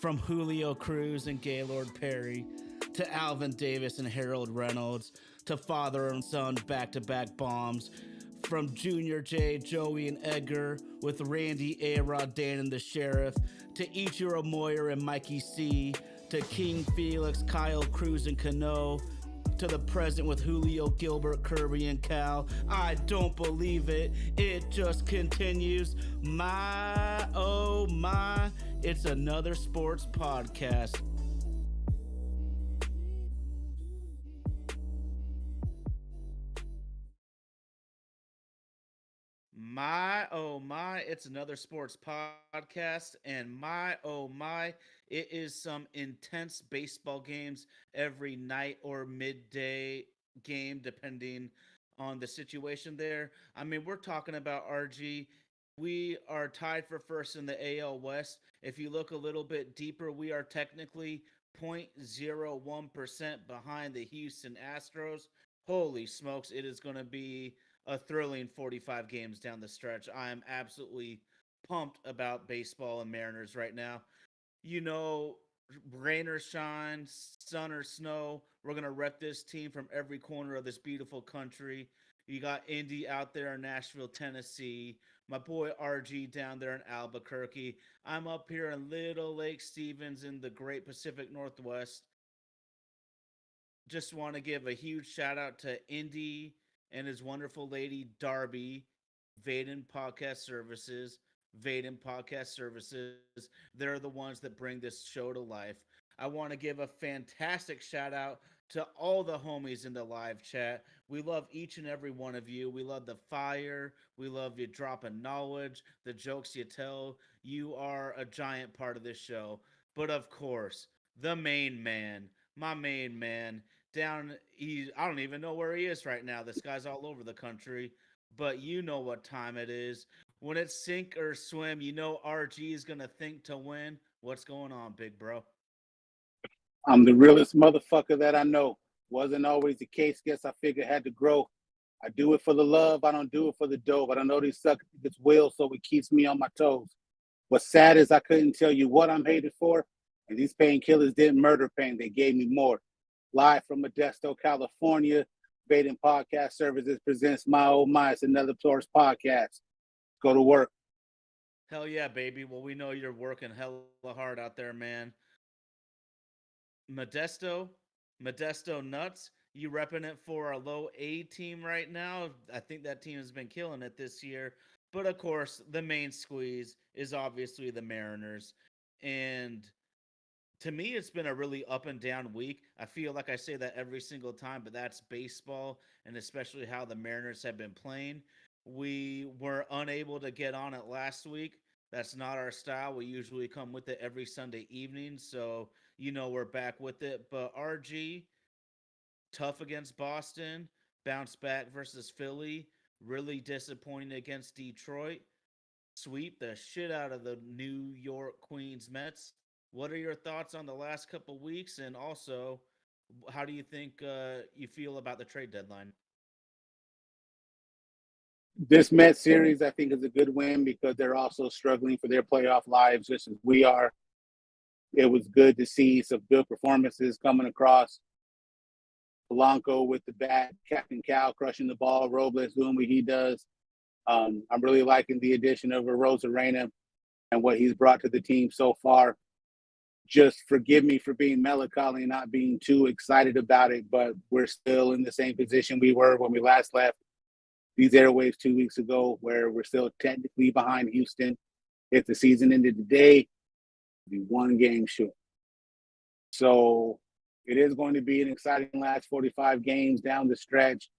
From Julio Cruz and Gaylord Perry to Alvin Davis and Harold Reynolds to father and son back to back bombs. From Junior J, Joey, and Edgar with Randy, A-Rod, Dan, and the Sheriff to Ichiro Moyer and Mikey C to King Felix, Kyle Cruz, and Cano to the present with Julio, Gilbert, Kirby, and Cal. I don't believe it. It just continues. My, oh my, it's another sports podcast. My, oh my, it's another sports podcast. And my, oh my, it is some intense baseball games every night or midday game, depending on the situation there. I mean, we're talking about RG. We are tied for first in the AL West. If you look a little bit deeper, we are technically 0.01% behind the Houston Astros. Holy smokes, it is going to be a thrilling 45 games down the stretch. I am absolutely pumped about baseball and Mariners right now. You know, rain or shine, sun or snow, we're going to rep this team from every corner of this beautiful country. You got Indy out there in Nashville, Tennessee. My boy RG down there in Albuquerque. I'm up here in Little Lake Stevens in the great Pacific Northwest. Just want to give a huge shout out to Indy and his wonderful lady Darby, Vaden Podcast Services. Vaden Podcast Services. They're the ones that bring this show to life. I want to give a fantastic shout out to all the homies in the live chat. We love each and every one of you. We love the fire. We love you dropping knowledge, the jokes you tell. You are a giant part of this show. But of course, the main man, my main man, down I don't even know where he is right now. This guy's all over the country, but you know what time it is. When it's sink or swim, you know RG is gonna think to win. What's going on, big bro? I'm the realest motherfucker that I know. Wasn't always the case. Guess I figured I had to grow. I do it for the love. I don't do it for the dough. But I know these suckers think it's will, so it keeps me on my toes. What's sad is I couldn't tell you what I'm hated for, and these painkillers didn't murder pain. They gave me more. Live from Modesto, California, Baden Podcast Services presents My Oh My. It's another Source podcast. Go to work. Hell yeah, baby. Well, we know you're working hella hard out there, man. Modesto, Modesto Nuts. You repping it for a low A team right now? I think that team has been killing it this year. But of course, the main squeeze is obviously the Mariners. And to me, it's been a really up and down week. I feel like I say that every single time, but that's baseball and especially how the Mariners have been playing. We were unable to get on it last week. That's not our style. We usually come with it every Sunday evening. So, we're back with it. But RG, tough against Boston, bounce back versus Philly, really disappointing against Detroit, sweep the shit out of the New York Queens Mets. What are your thoughts on the last couple weeks, and also, how do you think you feel about the trade deadline? This Met series, I think, is a good win because they're also struggling for their playoff lives just as we are. It was good to see some good performances coming across. Polanco with the bat, Captain Cal crushing the ball, Robles doing what he does. I'm really liking the addition of Rosarena and what he's brought to the team so far. Just forgive me for being melancholy and not being too excited about it, but we're still in the same position we were when we last left these airwaves 2 weeks ago, where we're still technically behind Houston. If the season ended today, it'd be one game short. So it is going to be an exciting last 45 games down the stretch.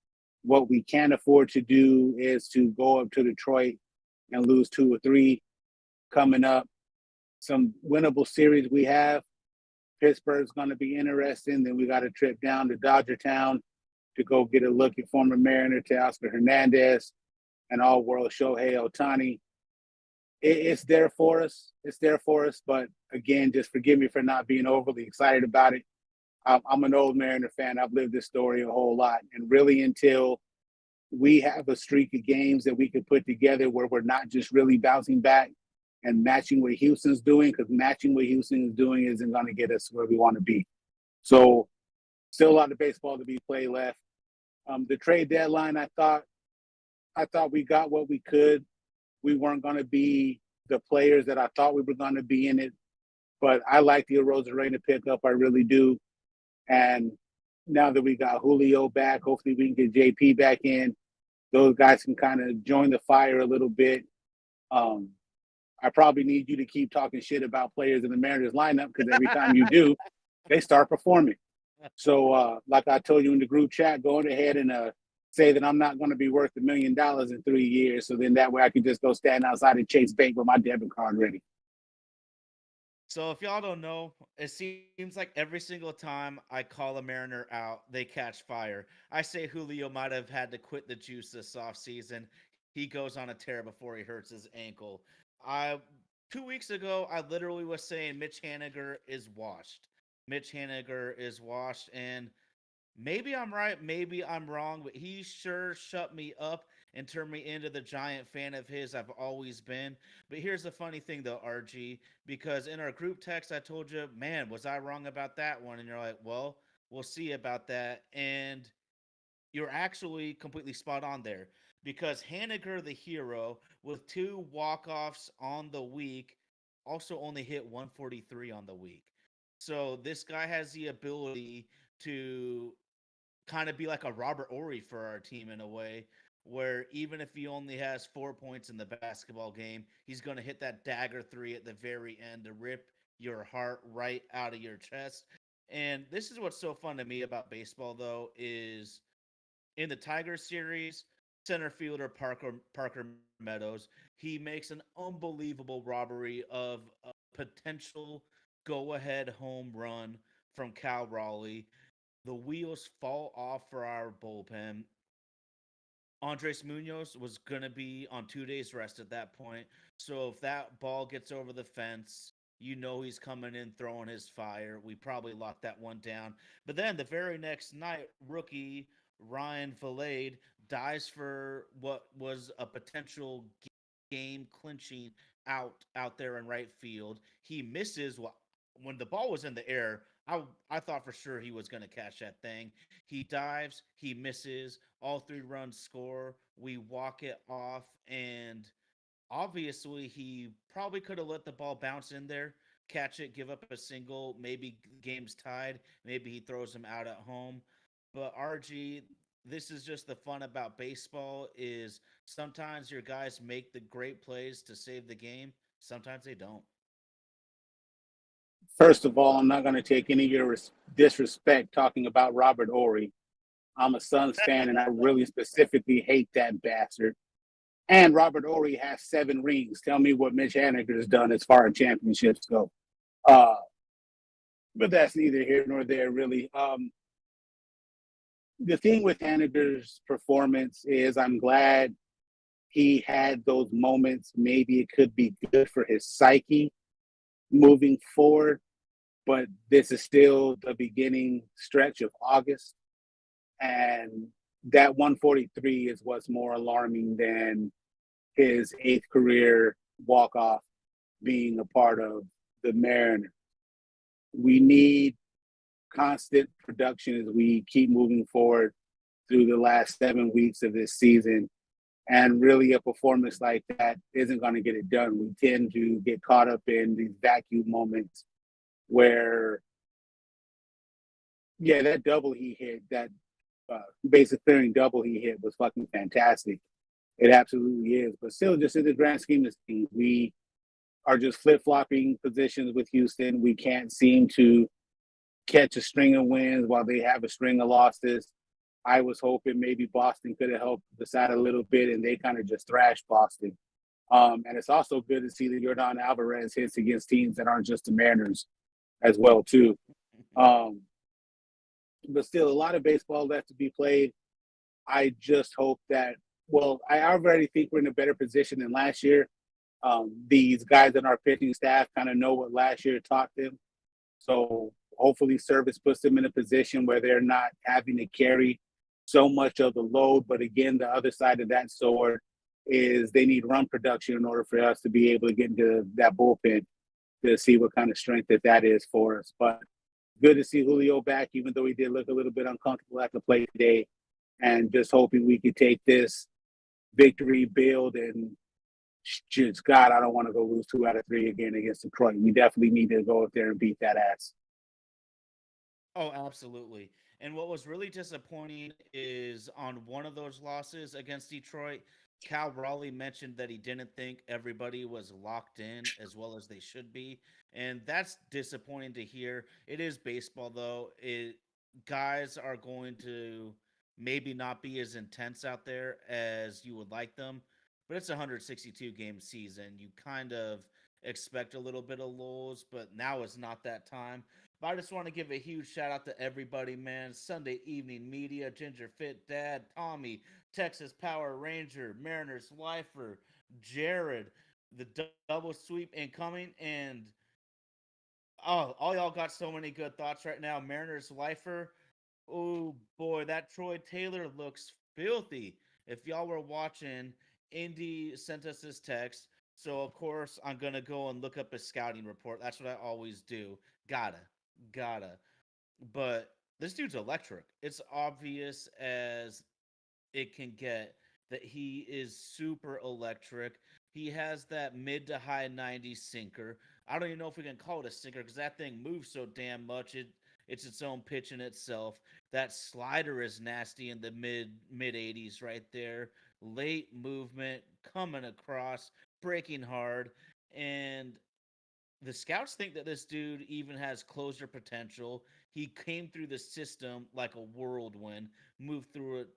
What we can't afford to do is to go up to Detroit and lose 2 or 3 coming up. Some winnable series we have. Pittsburgh's going to be interesting. Then we got a trip down to Dodger Town to go get a look at former Mariner Teoscar Hernandez and all-world Shohei Ohtani. It's there for us. It's there for us. But, again, just forgive me for not being overly excited about it. I'm an old Mariner fan. I've lived this story a whole lot. And really until we have a streak of games that we could put together where we're not just really bouncing back and matching what Houston's doing, because matching what Houston is doing isn't going to get us where we want to be. So still a lot of baseball to be played left. The trade deadline, I thought we got what we could. We weren't going to be the players that I thought we were going to be in it, but I like the Arozarena pickup. I really do. And now that we got Julio back, hopefully we can get JP back in. Those guys can kind of join the fire a little bit. I probably need you to keep talking shit about players in the Mariners lineup, because every time you do, they start performing. So like I told you in the group chat, going ahead and say that I'm not going to be worth $1 million in 3 years. So then that way I can just go stand outside and chase bait with my debit card ready. So if y'all don't know, it seems like every single time I call a Mariner out, they catch fire. I say Julio might have had to quit the juice this offseason. He goes on a tear before he hurts his ankle. 2 weeks ago, I literally was saying Mitch Haniger is washed. Mitch Haniger is washed, and maybe I'm right, maybe I'm wrong, but he sure shut me up and turned me into the giant fan of his I've always been. But here's the funny thing, though, RG, because in our group text, I told you, man, was I wrong about that one? And you're like, well, we'll see about that. And you're actually completely spot on there, because Haniger, the hero, with 2 walk-offs on the week, also only hit 143 on the week. So this guy has the ability to kind of be like a Robert Ory for our team in a way, where even if he only has 4 points in the basketball game, he's going to hit that dagger 3 at the very end to rip your heart right out of your chest. And this is what's so fun to me about baseball, though, is in the Tiger series, center fielder Parker Meadows, he makes an unbelievable robbery of a potential go-ahead home run from Cal Raleigh. The wheels fall off for our bullpen. Andres Munoz was going to be on 2 days rest at that point. So if that ball gets over the fence, you know he's coming in throwing his fire. We probably locked that one down. But then the very next night, rookie Ryan Valade dies for what was a potential game clinching out there in right field. He misses when the ball was in the air. I thought for sure he was going to catch that thing. He dives, he misses, all 3 runs score. We walk it off, and obviously he probably could have let the ball bounce in there, catch it, give up a single, maybe game's tied, maybe he throws him out at home. But RG, this is just the fun about baseball, is sometimes your guys make the great plays to save the game, sometimes they don't. First of all, I'm not going to take any of your disrespect talking about Robert Ory. I'm a Suns fan, and I really specifically hate that bastard. And Robert Ory has 7 rings. Tell me what Mitch Haniger has done as far as championships go. But that's neither here nor there, really. The thing with Haniger's performance is I'm glad he had those moments. Maybe it could be good for his psyche moving forward, but this is still the beginning stretch of August. And that 143 is what's more alarming than his 8th career walk-off being a part of the Mariners. We need constant production as we keep moving forward through the last 7 weeks of this season. And really a performance like that isn't going to get it done. We tend to get caught up in these vacuum moments where, that double he hit, that basic clearing double he hit was fucking fantastic. It absolutely is. But still, just in the grand scheme of things, we are just flip-flopping positions with Houston. We can't seem to catch a string of wins while they have a string of losses. I was hoping maybe Boston could have helped the side a little bit, and they kind of just thrashed Boston. And it's also good to see that Yordan Alvarez hits against teams that aren't just the Mariners as well, too. But still, a lot of baseball left to be played. I just hope that, I already think we're in a better position than last year. These guys in our pitching staff kind of know what last year taught them. So hopefully Service puts them in a position where they're not having to carry so much of the load. But again, the other side of that sword is they need run production in order for us to be able to get into that bullpen to see what kind of strength that is for us. But good to see Julio back, even though he did look a little bit uncomfortable at the plate today. And just hoping we could take this victory, build, and just, God, I don't want to go lose 2 out of 3 again against Detroit. We definitely need to go up there and beat that ass. Oh, absolutely. And what was really disappointing is on one of those losses against Detroit, Cal Raleigh mentioned that he didn't think everybody was locked in as well as they should be. And that's disappointing to hear. It is baseball, though. Guys are going to maybe not be as intense out there as you would like them, but it's a 162 game season. You kind of expect a little bit of lulls, but now is not that time. But I just want to give a huge shout out to everybody, man. Sunday Evening Media, Ginger Fit Dad, Tommy, Texas Power Ranger, Mariners Lifer, Jared, the double sweep incoming, and oh, all y'all got so many good thoughts right now. Mariners Lifer, oh boy, that Troy Taylor looks filthy. If y'all were watching, Indy sent us this text. So of course I'm gonna go and look up a scouting report. That's what I always do. Gotta. But this dude's electric. It's obvious as it can get that he is super electric. He has that mid to high 90s sinker. I don't even know if we can call it a sinker because that thing moves so damn much. It's its own pitch in itself. That slider is nasty in the mid 80s right there. Late movement, coming across, breaking hard, and the scouts think that this dude even has closer potential. He came through the system like a whirlwind, moved through it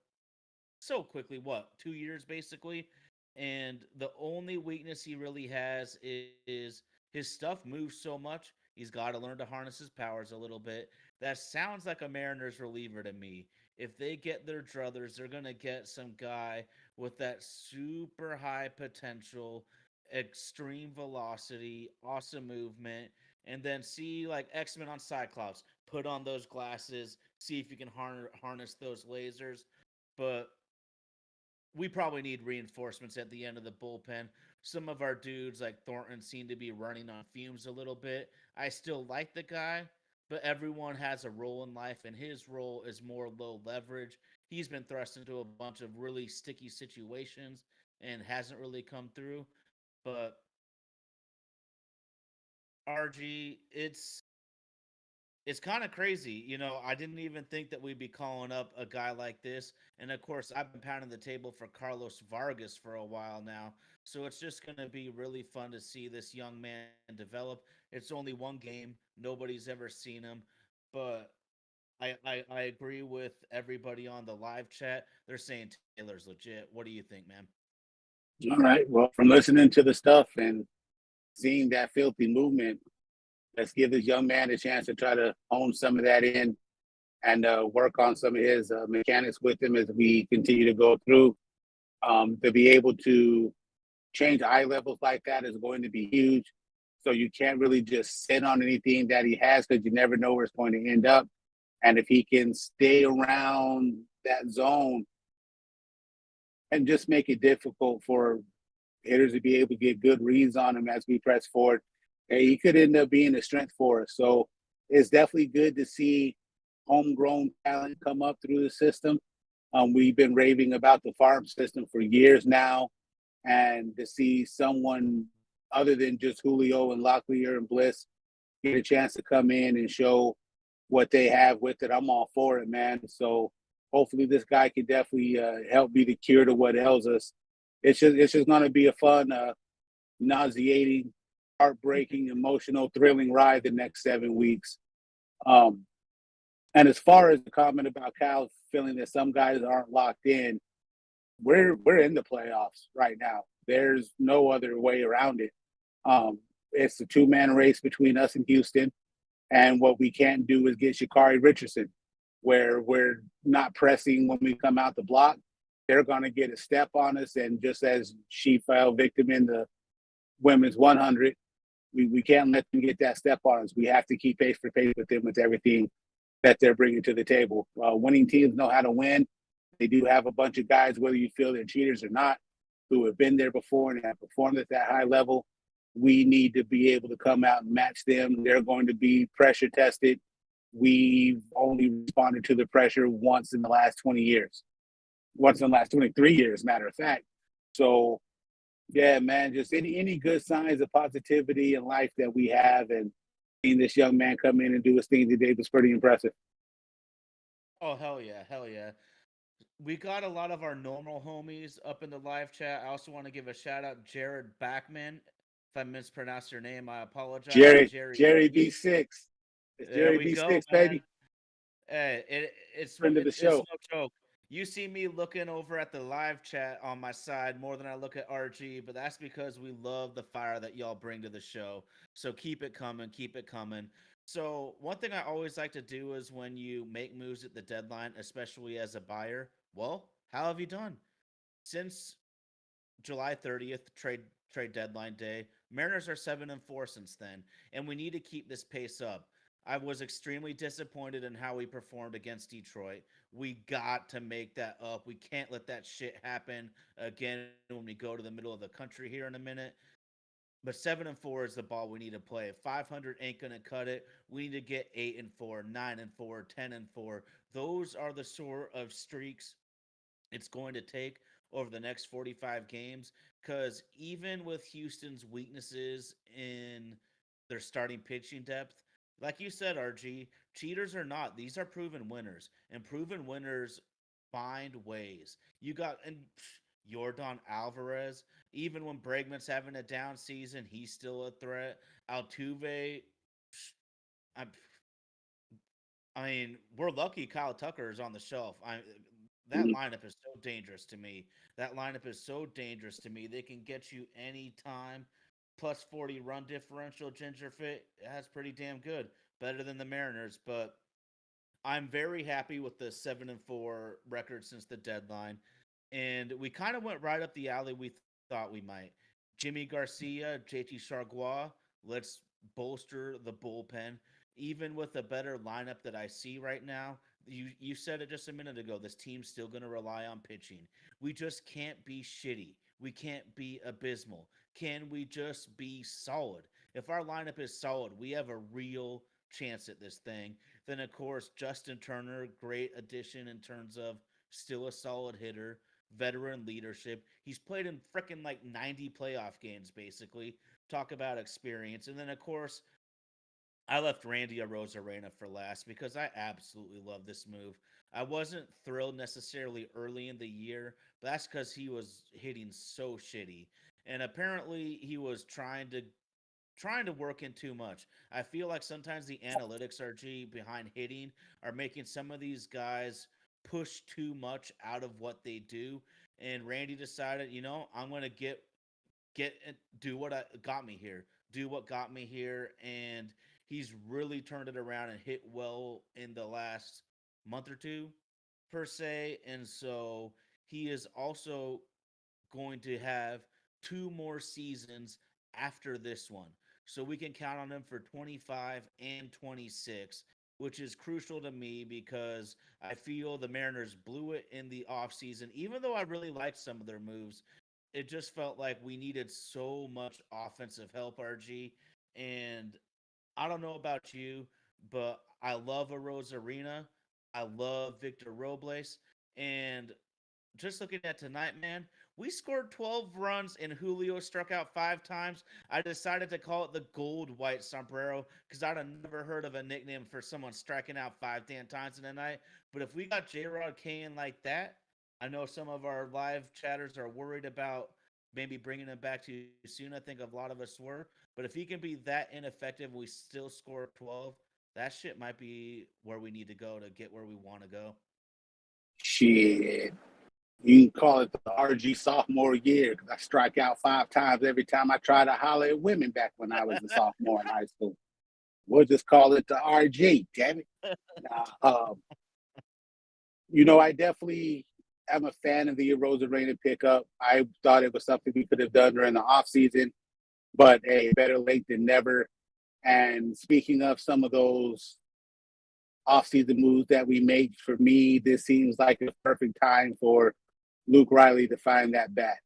so quickly. What, 2 years basically? And the only weakness he really has is his stuff moves so much. He's got to learn to harness his powers a little bit. That sounds like a Mariners reliever to me. If they get their druthers, they're going to get some guy with that super high potential, extreme velocity, awesome movement, and then see like X-Men on Cyclops. Put on those glasses, see if you can harness those lasers. But we probably need reinforcements at the end of the bullpen. Some of our dudes like Thornton seem to be running on fumes a little bit. I still like the guy, but everyone has a role in life, and his role is more low leverage. He's been thrust into a bunch of really sticky situations and hasn't really come through. But RG, it's kind of crazy. I didn't even think that we'd be calling up a guy like this. And of course, I've been pounding the table for Carlos Vargas for a while now. So it's just going to be really fun to see this young man develop. It's only one game, nobody's ever seen him. But I agree with everybody on the live chat. They're saying Taylor's legit. What do you think, man? All right. Well, from listening to the stuff and seeing that filthy movement, let's give this young man a chance to try to hone some of that in and work on some of his mechanics with him as we continue to go through. To be able to change eye levels like that is going to be huge. So you can't really just sit on anything that he has because you never know where it's going to end up. And if he can stay around that zone and just make it difficult for hitters to be able to get good reads on him as we press forward, he could end up being a strength for us. So it's definitely good to see homegrown talent come up through the system. We've been raving about the farm system for years now, and to see someone other than just Julio and Locklear and Bliss get a chance to come in and show what they have with it, I'm all for it, man. So hopefully this guy can definitely help be the cure to what ails us. It's just going to be a fun, nauseating, heartbreaking, emotional, thrilling ride the next 7 weeks. And as far as the comment about Cal feeling that some guys aren't locked in, we're in the playoffs right now. There's no other way around it. It's a 2-man race between us and Houston. And what we can't do is get Sha'Carri Richardson, where we're not pressing when we come out the block. They're going to get a step on us. And just as she fell victim in the women's 100, we can't let them get that step on us. We have to keep pace for pace with them with everything that they're bringing to the table. Winning teams know how to win. They do have a bunch of guys, whether you feel they're cheaters or not, who have been there before and have performed at that high level. We need to be able to come out and match them. They're going to be pressure tested. We've only responded to the pressure once in the last 20 years, once in the last 23 years, matter of fact. So, yeah, man, just any good signs of positivity in life that we have, and seeing this young man come in and do his thing today was pretty impressive. Oh hell yeah, hell yeah. We got a lot of our normal homies up in the live chat. I also want to give a shout out Jared Backman. If I mispronounced your name, I apologize. Jerry, Jerry you B6. It's there Jerry we go, B6, man. baby. Hey, Friend of the it's show. no joke. You see me looking over at the live chat on my side more than I look at RG, but that's because we love the fire that y'all bring to the show. So keep it coming, keep it coming. So one thing I always like to do is when you make moves at the deadline, especially as a buyer, well, how have you done? Since July 30th, trade deadline day. Mariners are 7-4 since then, and we need to keep this pace up. I was extremely disappointed in how we performed against Detroit. We got to make that up. We can't let that shit happen again when we go to the middle of the country here in a minute. But 7-4 is the ball we need to play. 500 ain't gonna cut it. We need to get 8-4, 9-4, 10-4. Those are the sort of streaks it's going to take over the next 45 games, because even with Houston's weaknesses in their starting pitching depth, like you said, RG, cheaters or not, these are proven winners, and proven winners find ways. You got and Jordan Alvarez, even when Bregman's having a down season, he's still a threat. Altuve, I, I mean, we're lucky Kyle Tucker is on the shelf. That Mhm. lineup is so dangerous to me. That lineup is so dangerous to me. They can get you anytime. Plus 40 run differential, Ginger Fit. That's pretty damn good. Better than the Mariners, but I'm very happy with the 7-4 record since the deadline. And we kind of went right up the alley we thought we might. Jimmy Garcia, JT Chargois, let's bolster the bullpen. Even with a better lineup that I see right now, you said it just a minute ago. This team's still going to rely on pitching. We just can't be shitty. We can't be abysmal. Can we just be solid? If our lineup is solid, we have a real chance at this thing. Then, of course, Justin Turner, great addition in terms of still a solid hitter, veteran leadership. He's played in freaking like 90 playoff games, basically. Talk about experience. And then, of course, I left Randy Arozarena for last because I absolutely love this move. I wasn't thrilled necessarily early in the year, but that's because he was hitting so shitty. And apparently he was trying to work in too much. I feel like sometimes the analytics RG behind hitting are making some of these guys push too much out of what they do. And Randy decided, I'm gonna get do what got me here, do what got me here, and he's really turned it around and hit well in the last month or two per se. And so he is also going to have two more seasons after this one. So we can count on him for 25 and 26, which is crucial to me because I feel the Mariners blew it in the offseason. Even though I really liked some of their moves, it just felt like we needed so much offensive help, RG. And I don't know about you, but I love a Rosarina. I love Victor Robles. And just looking at tonight, man, we scored 12 runs and Julio struck out 5 times. I decided to call it the gold white sombrero because I'd have never heard of a nickname for someone striking out 5 damn times in a night. But if we got J Rod Kane like that, I know some of our live chatters are worried about maybe bringing him back too soon. I think a lot of us were. But if he can be that ineffective, we still score 12. That shit might be where we need to go to get where we want to go. Shit. You can call it the RG sophomore year because I strike out 5 times every time I try to holler at women back when I was a sophomore in high school. We'll just call it the RG, damn it. Nah, I definitely am a fan of the Rosarena pickup. I thought it was something we could have done during the offseason, but hey, better late than never. And speaking of some of those offseason moves that we made, for me, this seems like a perfect time for Luke Riley to find that bat.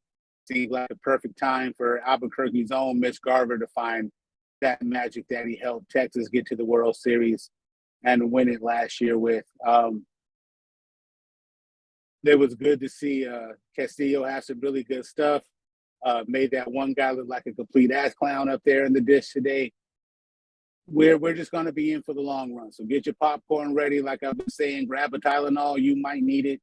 Seems like a perfect time for Albuquerque's own Mitch Garver to find that magic that he helped Texas get to the World Series and win it last year with. It was good to see Castillo have some really good stuff. Made that one guy look like a complete ass clown up there in the dish today. We're just going to be in for the long run. So get your popcorn ready. Like I've been saying, grab a Tylenol. You might need it.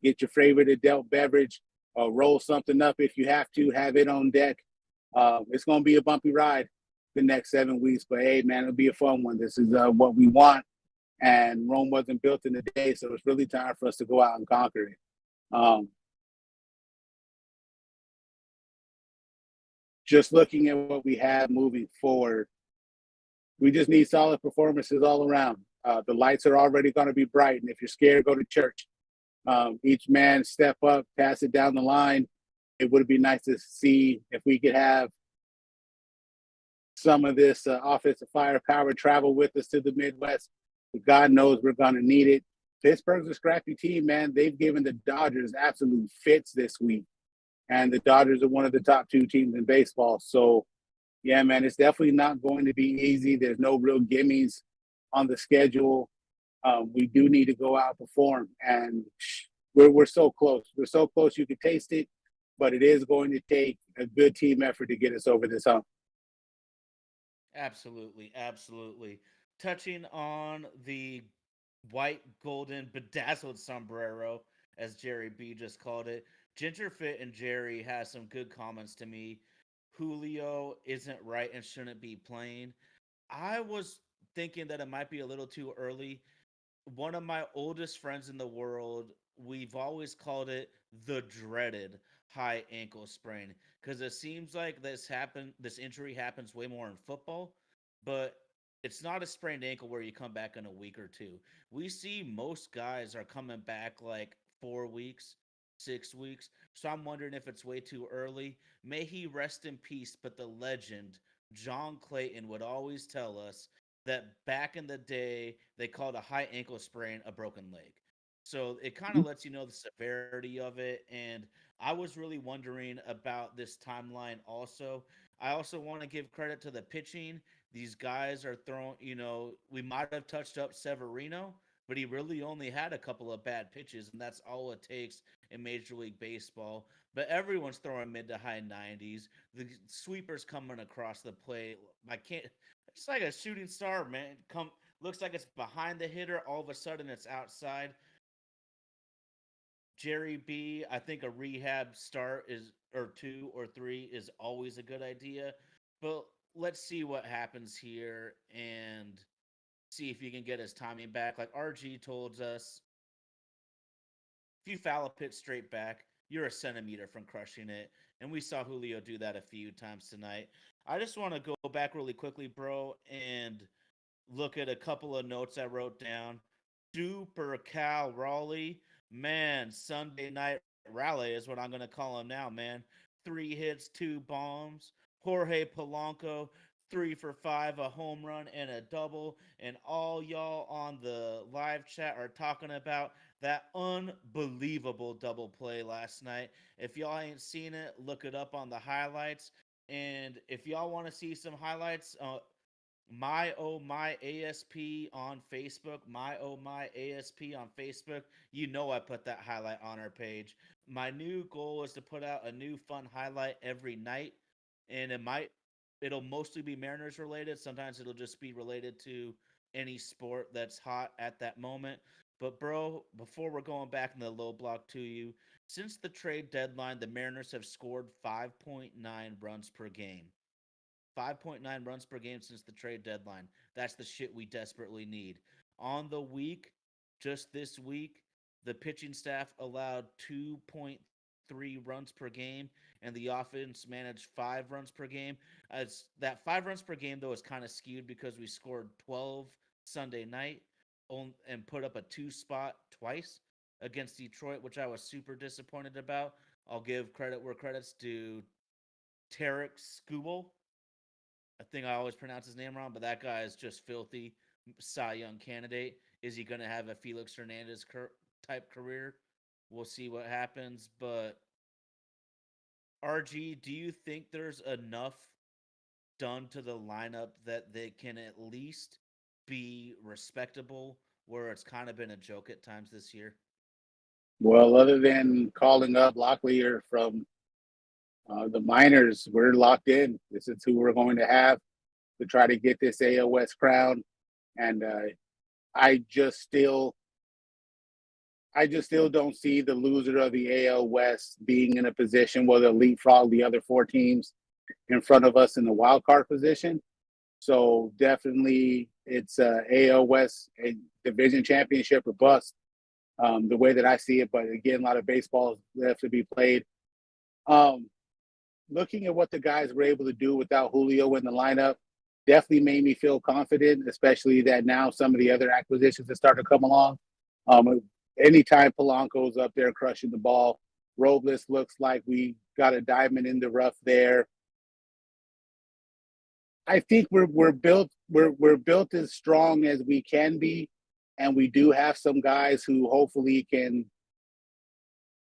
Get your favorite adult beverage. Roll something up if you have to. Have it on deck. It's going to be a bumpy ride the next 7 weeks. But, hey, man, it'll be a fun one. This is what we want. And Rome wasn't built in a day, so it's really time for us to go out and conquer it. Just looking at what we have moving forward, we just need solid performances all around. The lights are already going to be bright, and if you're scared, go to church. Each man step up, pass it down the line. It would be nice to see if we could have some of this offensive firepower travel with us to the Midwest. God knows we're going to need it. Pittsburgh's a scrappy team, man. They've given the Dodgers absolute fits this week. And the Dodgers are one of the top 2 teams in baseball. So, yeah, man, it's definitely not going to be easy. There's no real gimmies on the schedule. We do need to go out and perform. And we're so close. We're so close you can taste it. But it is going to take a good team effort to get us over this hump. Absolutely, absolutely. Touching on the white, golden, bedazzled sombrero, as Jerry B just called it, Ginger Fit and Jerry has some good comments to me. Julio isn't right and shouldn't be playing. I was thinking that it might be a little too early. One of my oldest friends in the world, we've always called it the dreaded high ankle sprain because it seems like this injury happens way more in football, but it's not a sprained ankle where you come back in a week or two. We see most guys are coming back like 4 weeks, 6 weeks. So I'm wondering if it's way too early. May he rest in peace, but the legend John Clayton would always tell us that back in the day they called a high ankle sprain a broken leg. So it kind of lets you know the severity of it. And I was really wondering about this timeline also. I also want to give credit to the pitching. These guys are throwing, we might have touched up Severino, but he really only had a couple of bad pitches, and that's all it takes in Major League Baseball. But everyone's throwing mid to high 90s. The sweepers coming across the plate. I can't it's like a shooting star, man. Looks like it's behind the hitter. All of a sudden, it's outside. Jerry B. I think a rehab start is or 2 or 3 is always a good idea. But let's see what happens here and see if he can get his timing back. Like RG told us, if you foul a pitch straight back, you're a centimeter from crushing it. And we saw Julio do that a few times tonight. I just want to go back really quickly, bro, and look at a couple of notes I wrote down. Super Cal Raleigh, man, Sunday night rally is what I'm going to call him now, man. 3 hits, 2 bombs. Jorge Polanco, 3 for 5, a home run and a double. And all y'all on the live chat are talking about that unbelievable double play last night. If y'all ain't seen it, look it up on the highlights. And if y'all want to see some highlights, my oh my ASP on Facebook, my oh my ASP on Facebook. You know I put that highlight on our page. My new goal is to put out a new fun highlight every night, and it'll mostly be Mariners related. Sometimes it'll just be related to any sport that's hot at that moment. But bro, before we're going back in the low block to you, since the trade deadline, the Mariners have scored 5.9 runs per game. 5.9 runs per game since the trade deadline. That's the shit we desperately need. On the week, just this week, the pitching staff allowed 2.3 runs per game, and the offense managed 5 runs per game. As that 5 runs per game though is kind of skewed because we scored 12 Sunday night and put up a 2 spot twice against Detroit, which I was super disappointed about. I'll give credit where credit's due. Tarek Skubal, I think I always pronounce his name wrong, but that guy is just filthy. Cy Young candidate. Is he going to have a Felix Hernandez type career? We'll see what happens. But RG, do you think there's enough done to the lineup that they can at least be respectable, where it's kind of been a joke at times this year? Well, other than calling up Locklear from the minors, we're locked in. This is who we're going to have to try to get this AL West crown. And I just still don't see the loser of the AL West being in a position where they'll leapfrog the other four teams in front of us in the wild card position. So definitely it's AL West a division championship or bust, the way that I see it. But again, a lot of baseball left to be played. Looking at what the guys were able to do without Julio in the lineup definitely made me feel confident, especially that now some of the other acquisitions that start to come along. Anytime Polanco's up there crushing the ball, Robles looks like we got a diamond in the rough there. I think we're built as strong as we can be, and we do have some guys who hopefully can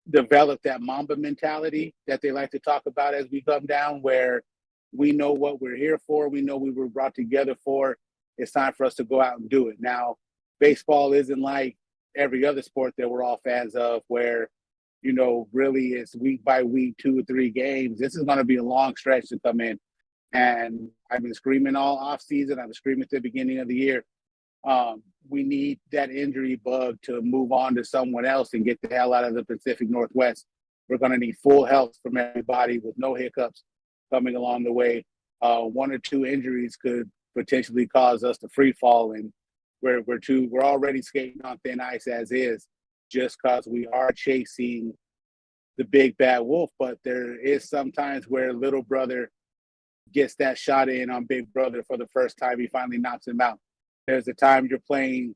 develop that Mamba mentality that they like to talk about as we come down, where we know what we're here for, we know we were brought together for. It's time for us to go out and do it. Now, baseball isn't like every other sport that we're all fans of, where really it's week by week, 2 or 3 games. This is going to be a long stretch to come in. And I've been screaming all off season. I've been screaming at the beginning of the year. We need that injury bug to move on to someone else and get the hell out of the Pacific Northwest. We're going to need full health from everybody with no hiccups coming along the way. 1 or 2 injuries could potentially cause us to free fall, and we're already skating on thin ice as is, just because we are chasing the big bad wolf. But there is sometimes where little brother gets that shot in on big brother for the first time. He finally knocks him out. There's a time you're playing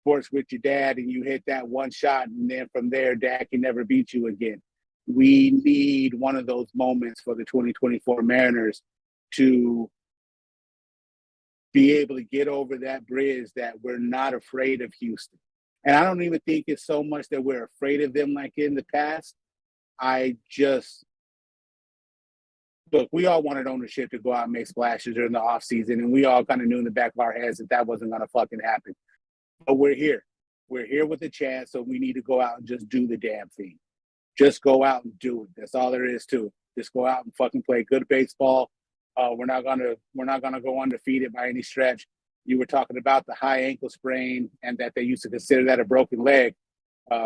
sports with your dad and you hit that one shot, and then from there, dad can never beat you again. We need one of those moments for the 2024 Mariners to be able to get over that bridge that we're not afraid of Houston. And I don't even think it's so much that we're afraid of them like in the past. Look, we all wanted ownership to go out and make splashes during the offseason, and we all kind of knew in the back of our heads that wasn't going to fucking happen. But we're here. We're here with a chance, so we need to go out and just do the damn thing. Just go out and do it. That's all there is to it. Just go out and fucking play good baseball. We're not gonna go undefeated by any stretch. You were talking about the high ankle sprain and that they used to consider that a broken leg.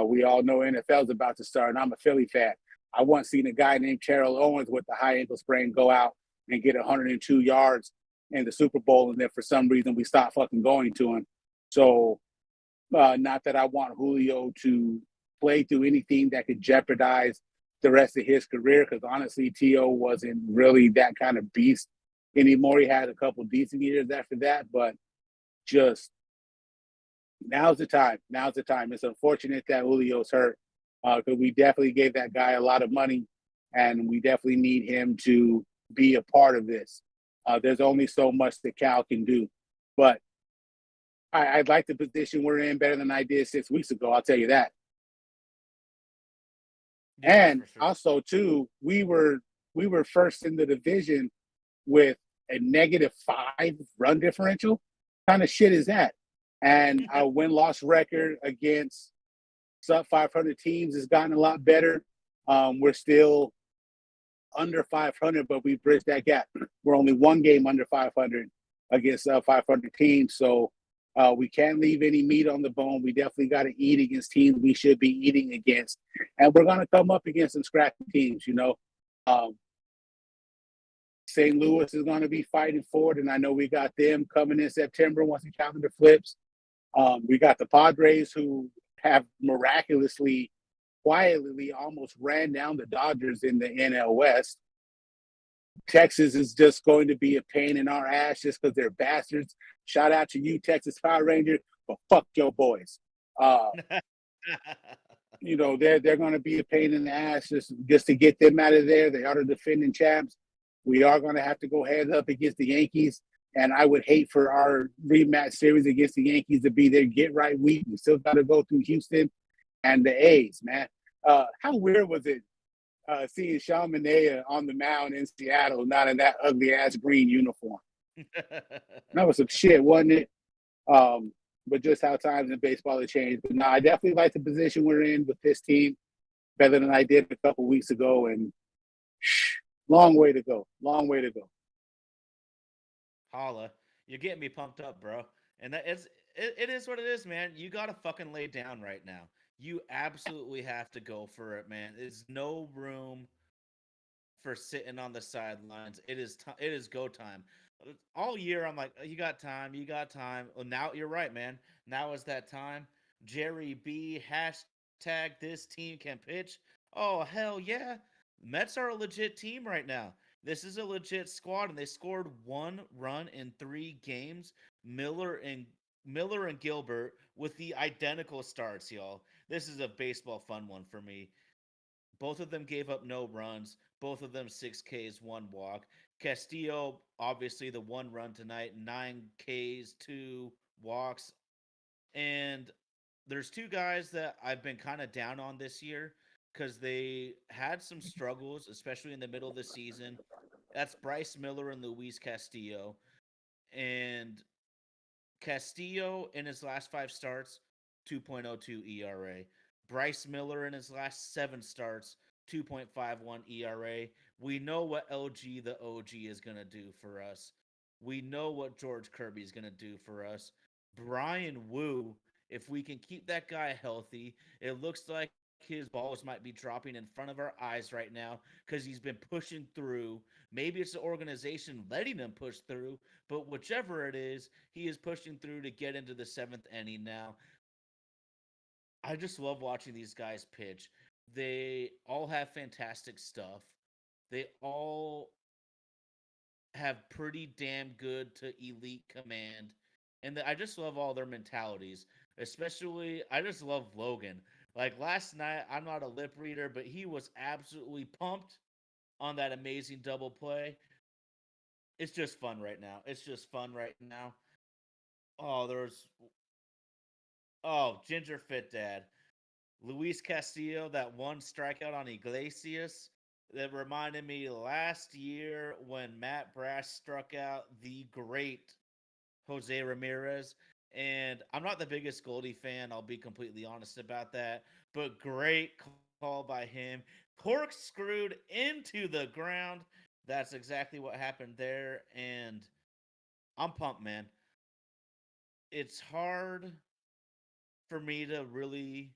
We all know NFL's about to start, and I'm a Philly fan. I once seen a guy named Terrell Owens with the high ankle sprain go out and get 102 yards in the Super Bowl, and then for some reason we stopped fucking going to him. So, not that I want Julio to play through anything that could jeopardize the rest of his career, because honestly, T.O. wasn't really that kind of beast anymore. He had a couple decent years after that, but just now's the time. Now's the time. It's unfortunate that Julio's hurt, because we definitely gave that guy a lot of money, and we definitely need him to be a part of this. There's only so much that Cal can do. But I like the position we're in better than I did 6 weeks ago, I'll tell you that. Yeah, And for sure. also, too, we were first in the division with a -5 run differential. What kind of shit is that? And our win-loss record against sub-500 teams has gotten a lot better. We're still under 500, but we bridged that gap. We're only 1 game under 500 against 500 teams. So we can't leave any meat on the bone. We definitely got to eat against teams we should be eating against. And we're going to come up against some scrappy teams, St. Louis is going to be fighting for it, and I know we got them coming in September once the calendar flips. We got the Padres, who have miraculously, quietly almost ran down the Dodgers in the NL West. Texas is just going to be a pain in our ass just because they're bastards. Shout out to you, Texas Power Ranger, but fuck your boys. They're going to be a pain in the ass just to get them out of there. They are the defending champs. We are going to have to go head up against the Yankees, and I would hate for our rematch series against the Yankees to be their get-right week. We still got to go through Houston and the A's, man. How weird was it? seeing Sean Manaea on the mound in Seattle, not in that ugly ass green uniform. That was some shit, wasn't it? But just how times in baseball have changed. But no, I definitely like the position we're in with this team better than I did a couple weeks ago. And long way to go. Long way to go. Holla, you're getting me pumped up, bro. And it is what it is, man. You gotta fucking lay down right now. You absolutely have to go for it, man. There's no room for sitting on the sidelines. It is go time. All year I'm like, you got time, you got time. Well, now you're right, man. Now is that time. Jerry B hashtag this team can pitch. Oh hell yeah. Mets are a legit team right now. This is a legit squad, and they scored 1 run in 3 games. Miller and Miller and Gilbert with the identical starts, y'all. This is a baseball fun one for me. Both of them gave up no runs. Both of them 6 Ks, 1 walk. Castillo, obviously the 1 run tonight, 9 Ks, 2 walks. And there's 2 guys that I've been kind of down on this year because they had some struggles, especially in the middle of the season. That's Bryce Miller and Luis Castillo. And Castillo in his last 5 starts, 2.02 ERA. Bryce Miller in his last 7 starts, 2.51 ERA. We know what LG the OG is going to do for us. We know what George Kirby is going to do for us. Brian Wu, if we can keep that guy healthy, it looks like his balls might be dropping in front of our eyes right now because he's been pushing through. Maybe it's the organization letting him push through, but whichever it is, he is pushing through to get into the 7th inning now. I just love watching these guys pitch. They all have fantastic stuff. They all have pretty damn good to elite command. And I just love all their mentalities. Especially, I just love Logan. Like last night, I'm not a lip reader, but he was absolutely pumped on that amazing double play. It's just fun right now. It's just fun right now. Oh, Ginger Fit Dad. Luis Castillo, that one strikeout on Iglesias, that reminded me last year when Matt Brash struck out the great Jose Ramirez. And I'm not the biggest Goldie fan, I'll be completely honest about that, but great call by him. Corkscrewed into the ground. That's exactly what happened there. And I'm pumped, man. It's hard for me to really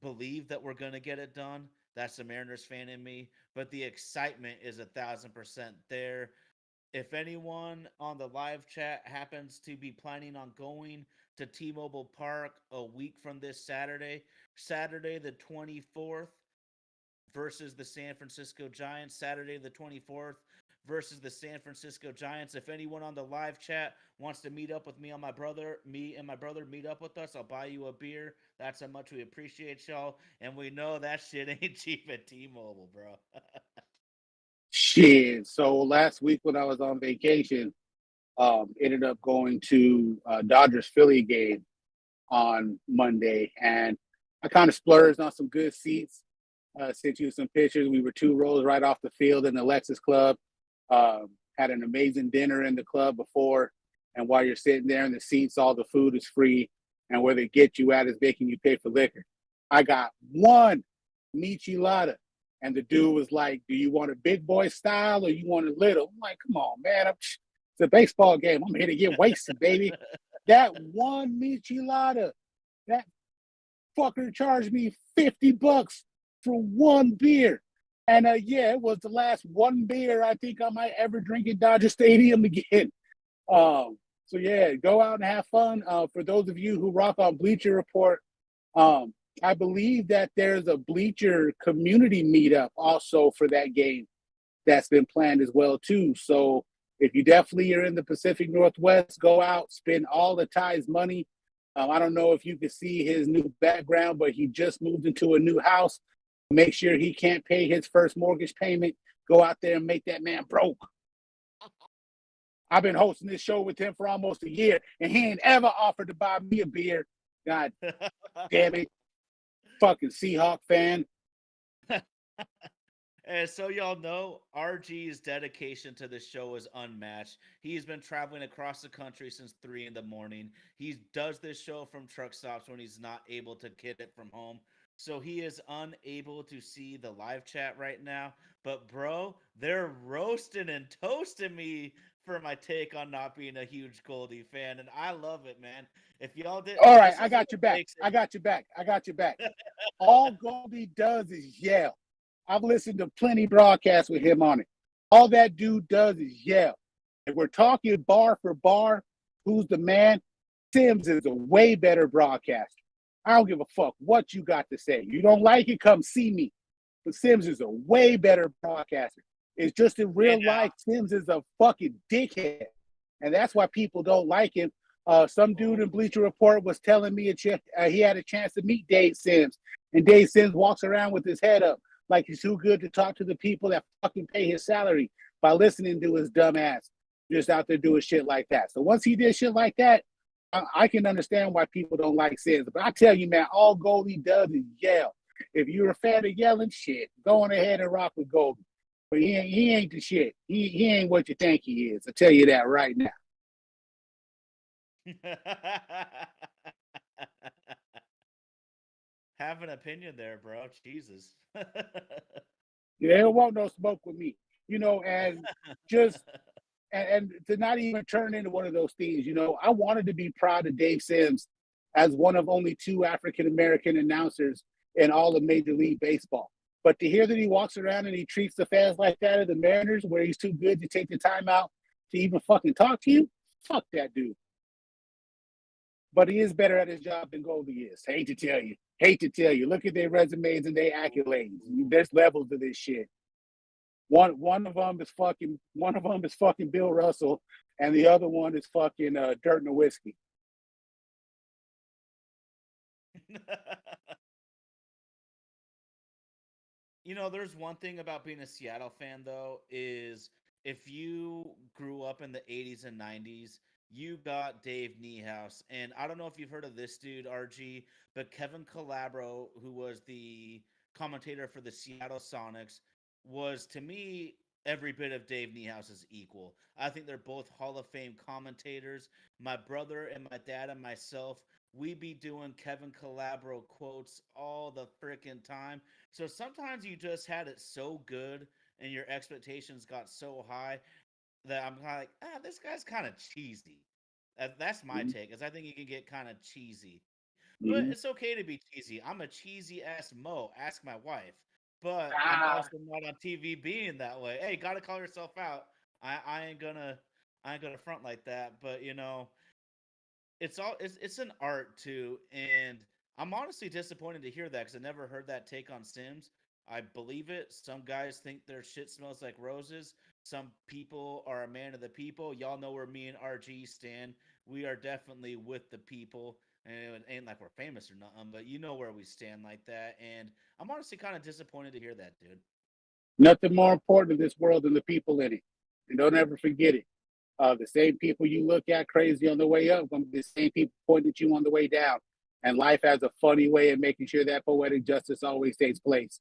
believe that we're going to get it done. That's the Mariners fan in me. But the excitement is 1,000% there. If anyone on the live chat happens to be planning on going to T-Mobile Park a week from this Saturday, Saturday the 24th versus the San Francisco Giants, Saturday the 24th versus the San Francisco Giants. If anyone on the live chat wants to meet up with me and my brother meet up with us, I'll buy you a beer. That's how much we appreciate y'all. And we know that shit ain't cheap at T-Mobile, bro. Shit. So last week when I was on vacation, ended up going to Dodgers Philly game on Monday, and I kind of splurged on some good seats. Sent you some pictures. We were 2 rows right off the field in the Lexus Club. Had an amazing dinner in the club before, and while you're sitting there in the seats, all the food is free, and where they get you at is making you pay for liquor. I got one michelada, and the dude was like, "Do you want a big boy style or you want a little?" I'm like, "Come on, man! It's a baseball game. I'm here to get wasted, baby." That one michelada, that fucker charged me $50 for one beer. And yeah, it was the last one beer I think I might ever drink at Dodger Stadium again. So yeah, go out and have fun. For those of you who rock on Bleacher Report, I believe that there's a Bleacher community meetup also for that game that's been planned as well too. So if you definitely are in the Pacific Northwest, go out, spend all the Ty's money. I don't know if you can see his new background, but he just moved into a new house. Make sure he can't pay his first mortgage payment. Go out there and make that man broke. I've been hosting this show with him for almost a year, and he ain't ever offered to buy me a beer. God damn it. Fucking Seahawk fan. And so y'all know, RG's dedication to the show is unmatched. He's been traveling across the country since 3 in the morning. He does this show from truck stops when he's not able to get it from home. So he is unable to see the live chat right now. But bro, they're roasting and toasting me for my take on not being a huge Goldie fan, and I love it, man. If y'all did, All right, this I is what got you back. makes I got you back. I got you back. All Goldie does is yell. I've listened to plenty broadcasts with him on it. All that dude does is yell. If we're talking bar for bar, who's the man? Sims is a way better broadcaster. I don't give a fuck what you got to say. You don't like it, come see me. But Sims is a way better broadcaster. It's just in Hey real now. life, Sims is a fucking dickhead. And that's why people don't like him. Some dude in Bleacher Report was telling me he had a chance to meet Dave Sims. And Dave Sims walks around with his head up like he's too good to talk to the people that fucking pay his salary by listening to his dumb ass just out there doing shit like that. So once he did shit like that, I can understand why people don't like Sims. But I tell you, man, all Goldie does is yell. If you're a fan of yelling, shit, go on ahead and rock with Goldie. But he ain't the shit. He ain't what you think he is. I tell you that right now. Have an opinion there, bro. Jesus. They don't want no smoke with me, and just and to not even turn into one of those things. I wanted to be proud of Dave Sims as one of only two African American announcers in all of Major League Baseball. But to hear that he walks around and he treats the fans like that at the Mariners, where he's too good to take the time out to even fucking talk to you, fuck that dude. But he is better at his job than Goldie is. Hate to tell you. Hate to tell you. Look at their resumes and their accolades. There's levels to this shit. One of them is fucking Bill Russell, and the other one is fucking Dirt and Whiskey. There's one thing about being a Seattle fan though, is if you grew up in the 80s and 90s, you got Dave Niehaus. And I don't know if you've heard of this dude, RG, but Kevin Calabro, who was the commentator for the Seattle Sonics, was to me every bit of Dave Niehaus's equal. I think they're both Hall of Fame commentators. My brother and my dad and myself, we be doing Kevin Calabro quotes all the freaking time. So sometimes you just had it so good and your expectations got so high that I'm kind of like, this guy's kind of cheesy. That's my Mm-hmm. take, is I think he can get kind of cheesy. But Mm-hmm. it's okay to be cheesy. I'm a cheesy ass Mo. Ask my wife. But I'm Ah, also not on TV being that way. Hey, gotta call yourself out. I ain't gonna front like that. But it's an art too, and I'm honestly disappointed to hear that because I never heard that take on Sims. I believe it. Some guys think their shit smells like roses. Some people are a man of the people. Y'all know where me and RG stand. We are definitely with the people, and it ain't like we're famous or nothing, but you know where we stand like that. And I'm honestly kind of disappointed to hear that, dude. nothing more important in this world than the people in it. And don't ever forget it. The same people you look at crazy on the way up, going to be the same people pointing at you on the way down. And life has a funny way of making sure that poetic justice always takes place.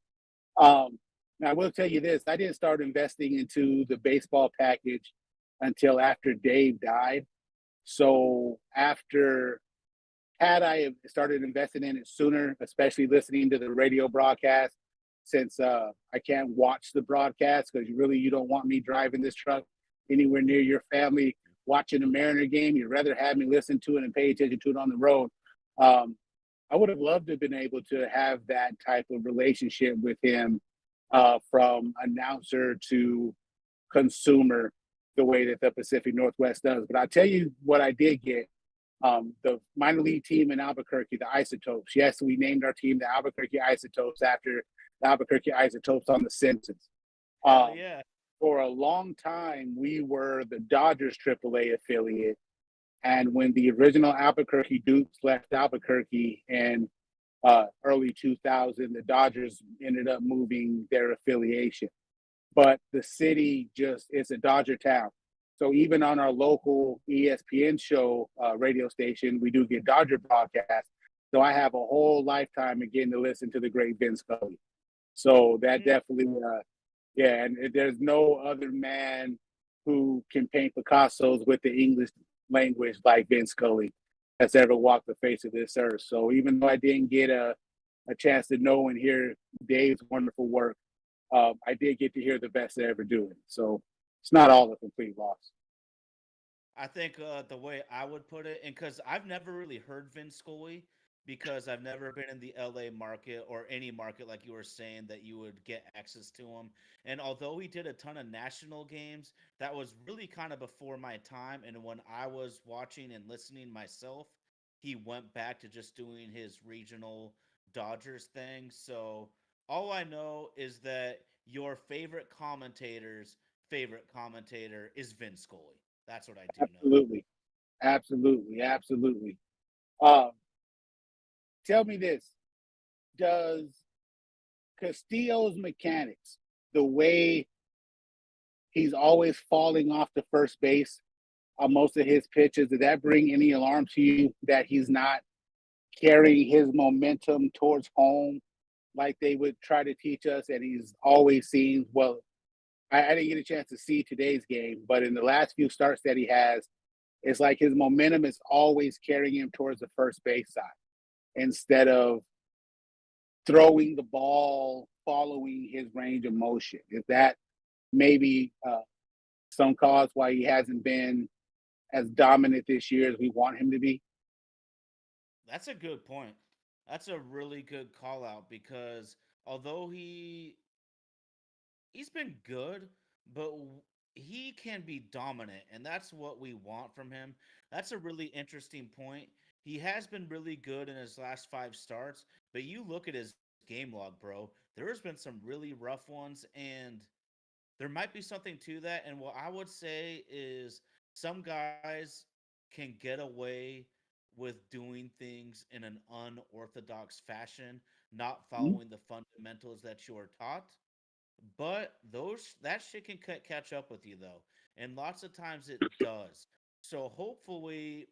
Now, I will tell you this: I didn't start investing into the baseball package until after Dave died. So after had I started investing in it sooner, especially listening to the radio broadcast, since I can't watch the broadcast because you don't want me driving this truck anywhere near your family watching a Mariner game. You'd rather have me listen to it and pay attention to it on the road. Um, I would have loved to have been able to have that type of relationship with him, from announcer to consumer, the way that the Pacific Northwest does. But I'll tell you what I did get. The minor league team in Albuquerque, the Isotopes. Yes, we named our team the Albuquerque Isotopes after the Albuquerque Isotopes on The Simpsons. Hell Um, yeah. for a long time, we were the Dodgers AAA affiliate. And when the original Albuquerque Dukes left Albuquerque in early 2000, the Dodgers ended up moving their affiliation. But the city it's a Dodger town. So even on our local ESPN show radio station, we do get Dodger broadcasts. So I have a whole lifetime of getting to listen to the great Vin Scully. So that definitely Yeah, and there's no other man who can paint Picasso's with the English language like Vin Scully that's ever walked the face of this earth. So even though I didn't get a chance to know and hear Dave's wonderful work, I did get to hear the best they're ever doing. So it's not all a complete loss. I think the way I would put it, and because I've never really heard Vin Scully, because I've never been in the LA market or any market like you were saying that you would get access to him. And although he did a ton of national games, that was really kind of before my time. And when I was watching and listening myself, he went back to just doing his regional Dodgers thing. So all I know is that your favorite commentator is Vin Scully. That's what I do know. Absolutely, absolutely, absolutely. Um, Tell me this: does Castillo's mechanics, the way he's always falling off the first base on most of his pitches, did that bring any alarm to you that he's not carrying his momentum towards home like they would try to teach us? And he's always seen, well, I didn't get a chance to see today's game, but in the last few starts that he has, it's like his momentum is always carrying him towards the first base side instead of throwing the ball following his range of motion. Is that maybe some cause why he hasn't been as dominant this year as we want him to be? That's a good point. That's a really good call out because although he's been good, but he can be dominant, and that's what we want from him. That's a really interesting point. He has been really good in his last five starts, but you look at his game log, bro. There has been some really rough ones, and there might be something to that. And what I would say is some guys can get away with doing things in an unorthodox fashion, not Mhm. following the fundamentals that you are taught. But those that shit can catch up with you though, and lots of times it does. So hopefully,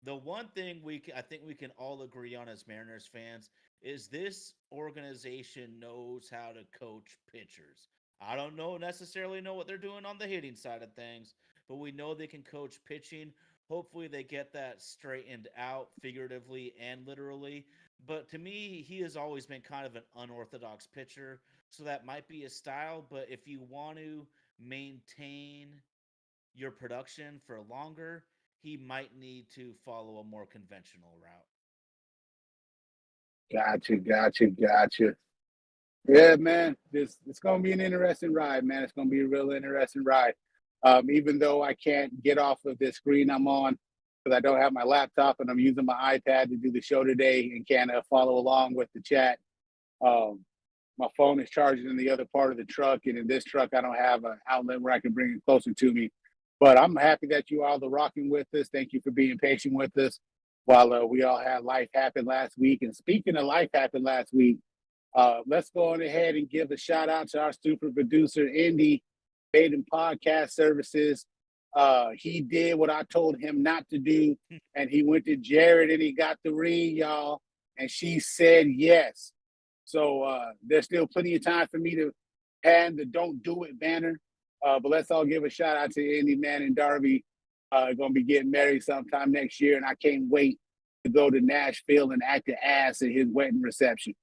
the one thing I think we can all agree on as Mariners fans is this organization knows how to coach pitchers. I don't know necessarily know what they're doing on the hitting side of things, but we know they can coach pitching. Hopefully, they get that straightened out figuratively and literally. But to me, he has always been kind of an unorthodox pitcher, so that might be a style. But if you want to maintain your production for longer, he might need to follow a more conventional route. Gotcha, gotcha, gotcha. Yeah, man, this it's gonna be an interesting ride, man. It's gonna be a real interesting ride. Even though I can't get off of this screen I'm on because I don't have my laptop and I'm using my iPad to do the show today and can't follow along with the chat. Um, my phone is charging in the other part of the truck, and in this truck, I don't have an outlet where I can bring it closer to me. But I'm happy that you all are rocking with us. Thank you for being patient with us while we all had life happen last week. And speaking of life happened last week, let's go on ahead and give a shout out to our super producer, Indy, Baden Podcast Services. He did what I told him not to do, and he went to Jared and he got the ring, y'all. And she said yes. So there's still plenty of time for me to hand the "Don't Do It" banner. But let's all give a shout out to Indy, Man, and Darby. Going to be getting married sometime next year, and I can't wait to go to Nashville and act the ass at his wedding reception.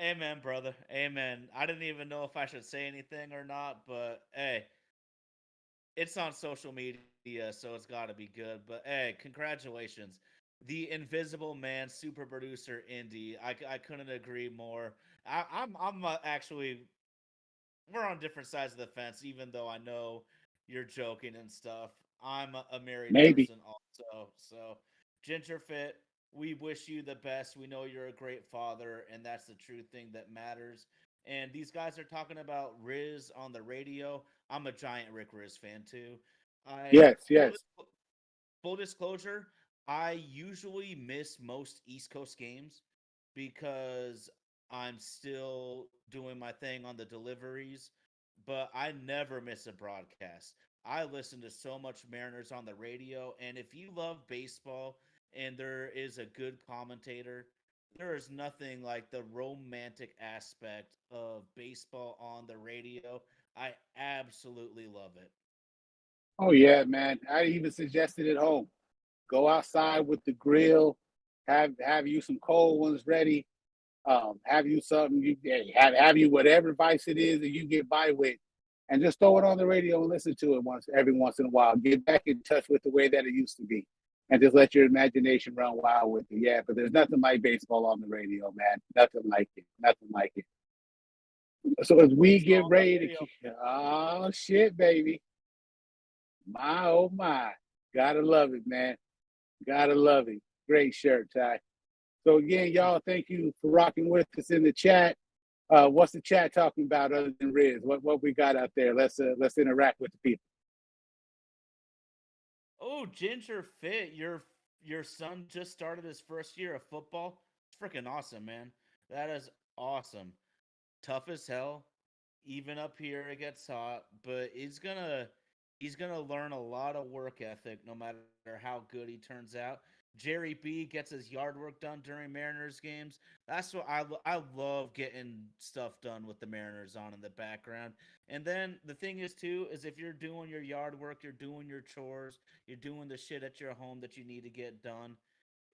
Amen, brother. Amen. I didn't even know if I should say anything or not, but hey, it's on social media, so it's got to be good. But hey, congratulations. The Invisible Man, super producer Indy. I couldn't agree more. I'm actually we're on different sides of the fence, even though I know you're joking and stuff. I'm a married Maybe. person also. So, Ginger Fit, we wish you the best. We know you're a great father, and that's the true thing that matters. And these guys are talking about Riz on the radio. I'm a giant Rick Riz fan too. I Yes, yes. full disclosure, I usually miss most East Coast games because I'm still doing my thing on the deliveries, but I never miss a broadcast. I listen to so much Mariners on the radio, and if you love baseball and there is a good commentator, there is nothing like the romantic aspect of baseball on the radio. I absolutely love it. Oh yeah, man. I even suggested at home. Go outside with the grill, have you some cold ones ready. Have you something you have you whatever vice it is that you get by with, and just throw it on the radio and listen to it every once in a while. Get back in touch with the way that it used to be, and just let your imagination run wild with it. Yeah, but there's nothing like baseball on the radio, man. Nothing like it. Nothing like it. So as we get Baseball on the ready to radio. oh shit, baby. My oh my. Gotta love it, man. Gotta love it. Great shirt, Ty. So again, y'all, thank you for rocking with us in the chat. What's the chat talking about other than Riz? What we got out there? Let's interact with the people. Oh, Ginger Fit, your son just started his first year of football. It's freaking awesome, man. That is awesome. Tough as hell. Even up here it gets hot, but he's gonna learn a lot of work ethic no matter how good he turns out. Jerry B gets his yard work done during Mariners games. That's what I love getting stuff done with the Mariners on in the background. And then the thing is too is if you're doing your yard work, you're doing your chores, you're doing the shit at your home that you need to get done.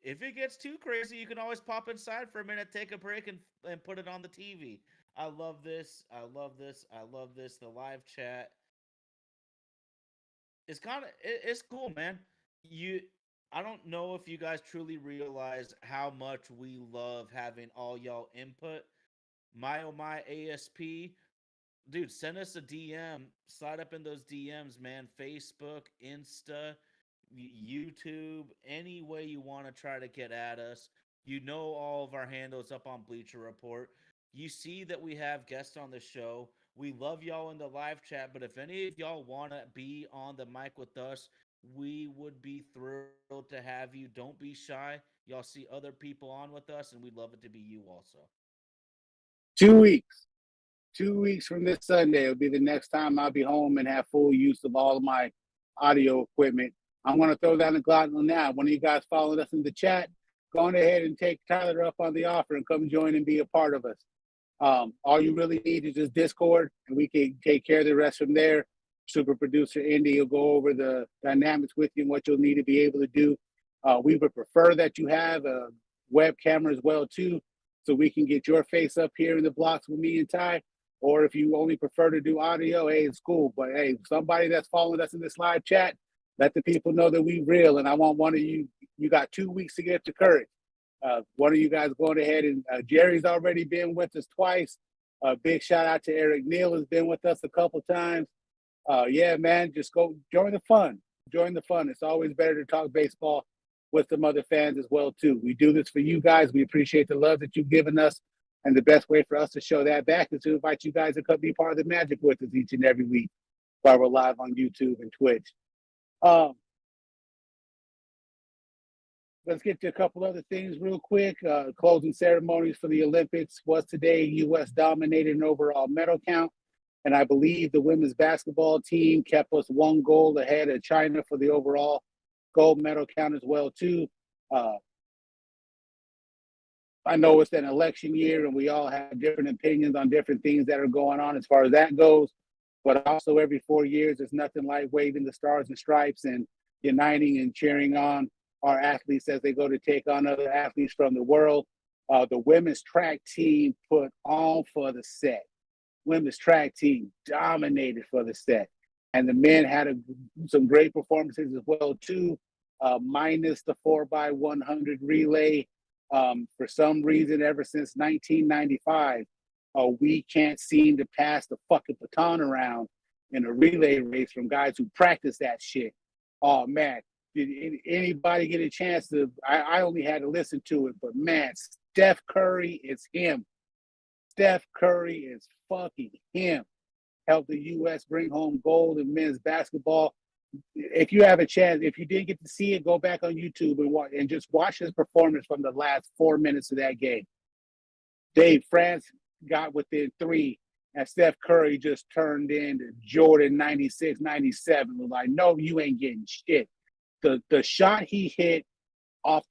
If it gets too crazy, you can always pop inside for a minute, take a break, and put it on the TV. I love this. I love this. I love this. The live chat it's cool, man. You I don't know if you guys truly realize how much we love having all y'all input. My oh my ASP, dude, send us a DM. Slide up in those DMs, man. Facebook, Insta, YouTube, any way you want to try to get at us. You know all of our handles up on Bleacher Report. You see that we have guests on the show. We love y'all in the live chat, but if any of y'all want to be on the mic with us, we would be thrilled to have you. Don't be shy. Y'all see other people on with us, and we'd love it to be you also. 2 weeks. 2 weeks from this Sunday will be the next time I'll be home and have full use of all of my audio equipment. I'm going to throw down the gauntlet now. One of you guys following us in the chat, go on ahead and take Tyler up on the offer and come join and be a part of us. All you really need is just Discord, and we can take care of the rest from there. Super producer Indy will go over the dynamics with you and what you'll need to be able to do. We would prefer that you have a web camera as well too, so we can get your face up here in the blocks with me and Ty. Or if you only prefer to do audio, hey, it's cool. But hey, somebody that's following us in this live chat, let the people know that we real. And I want one of you. You got 2 weeks to get to courage. One of you guys going ahead and Jerry's already been with us twice. Big shout out to Eric Neal has been with us a couple times. Yeah, man, just go join the fun. Join the fun. It's always better to talk baseball with some other fans as well too. We do this for you guys. We appreciate the love that you've given us, and the best way for us to show that back is to invite you guys to come be part of the magic with us each and every week while we're live on YouTube and Twitch. Um, let's get to a couple other things real quick. Closing ceremonies for the Olympics was today. U.S. dominated an overall medal count. And I believe the women's basketball team kept us one goal ahead of China for the overall gold medal count as well, too. I know it's an election year and we all have different opinions on different things that are going on as far as that goes. But also every 4 years, there's nothing like waving the stars and stripes and uniting and cheering on our athletes as they go to take on other athletes from the world. The women's track team put on for the set. Women's track team dominated for the set. And the men had some great performances as well, too, minus the 4x100 relay. For some reason, ever since 1995, we can't seem to pass the fucking baton around in a relay race from guys who practice that shit. Oh, man. Did anybody get a chance to? I only had to listen to it, but man, Steph Curry is him. Steph Curry is fucking him. Helped the U.S. bring home gold in men's basketball. If you have a chance, if you didn't get to see it, go back on YouTube and just watch his performance from the last 4 minutes of that game. Dave, France got within 3, and Steph Curry just turned into Jordan 96, 97. Was like, no, you ain't getting shit. The shot he hit off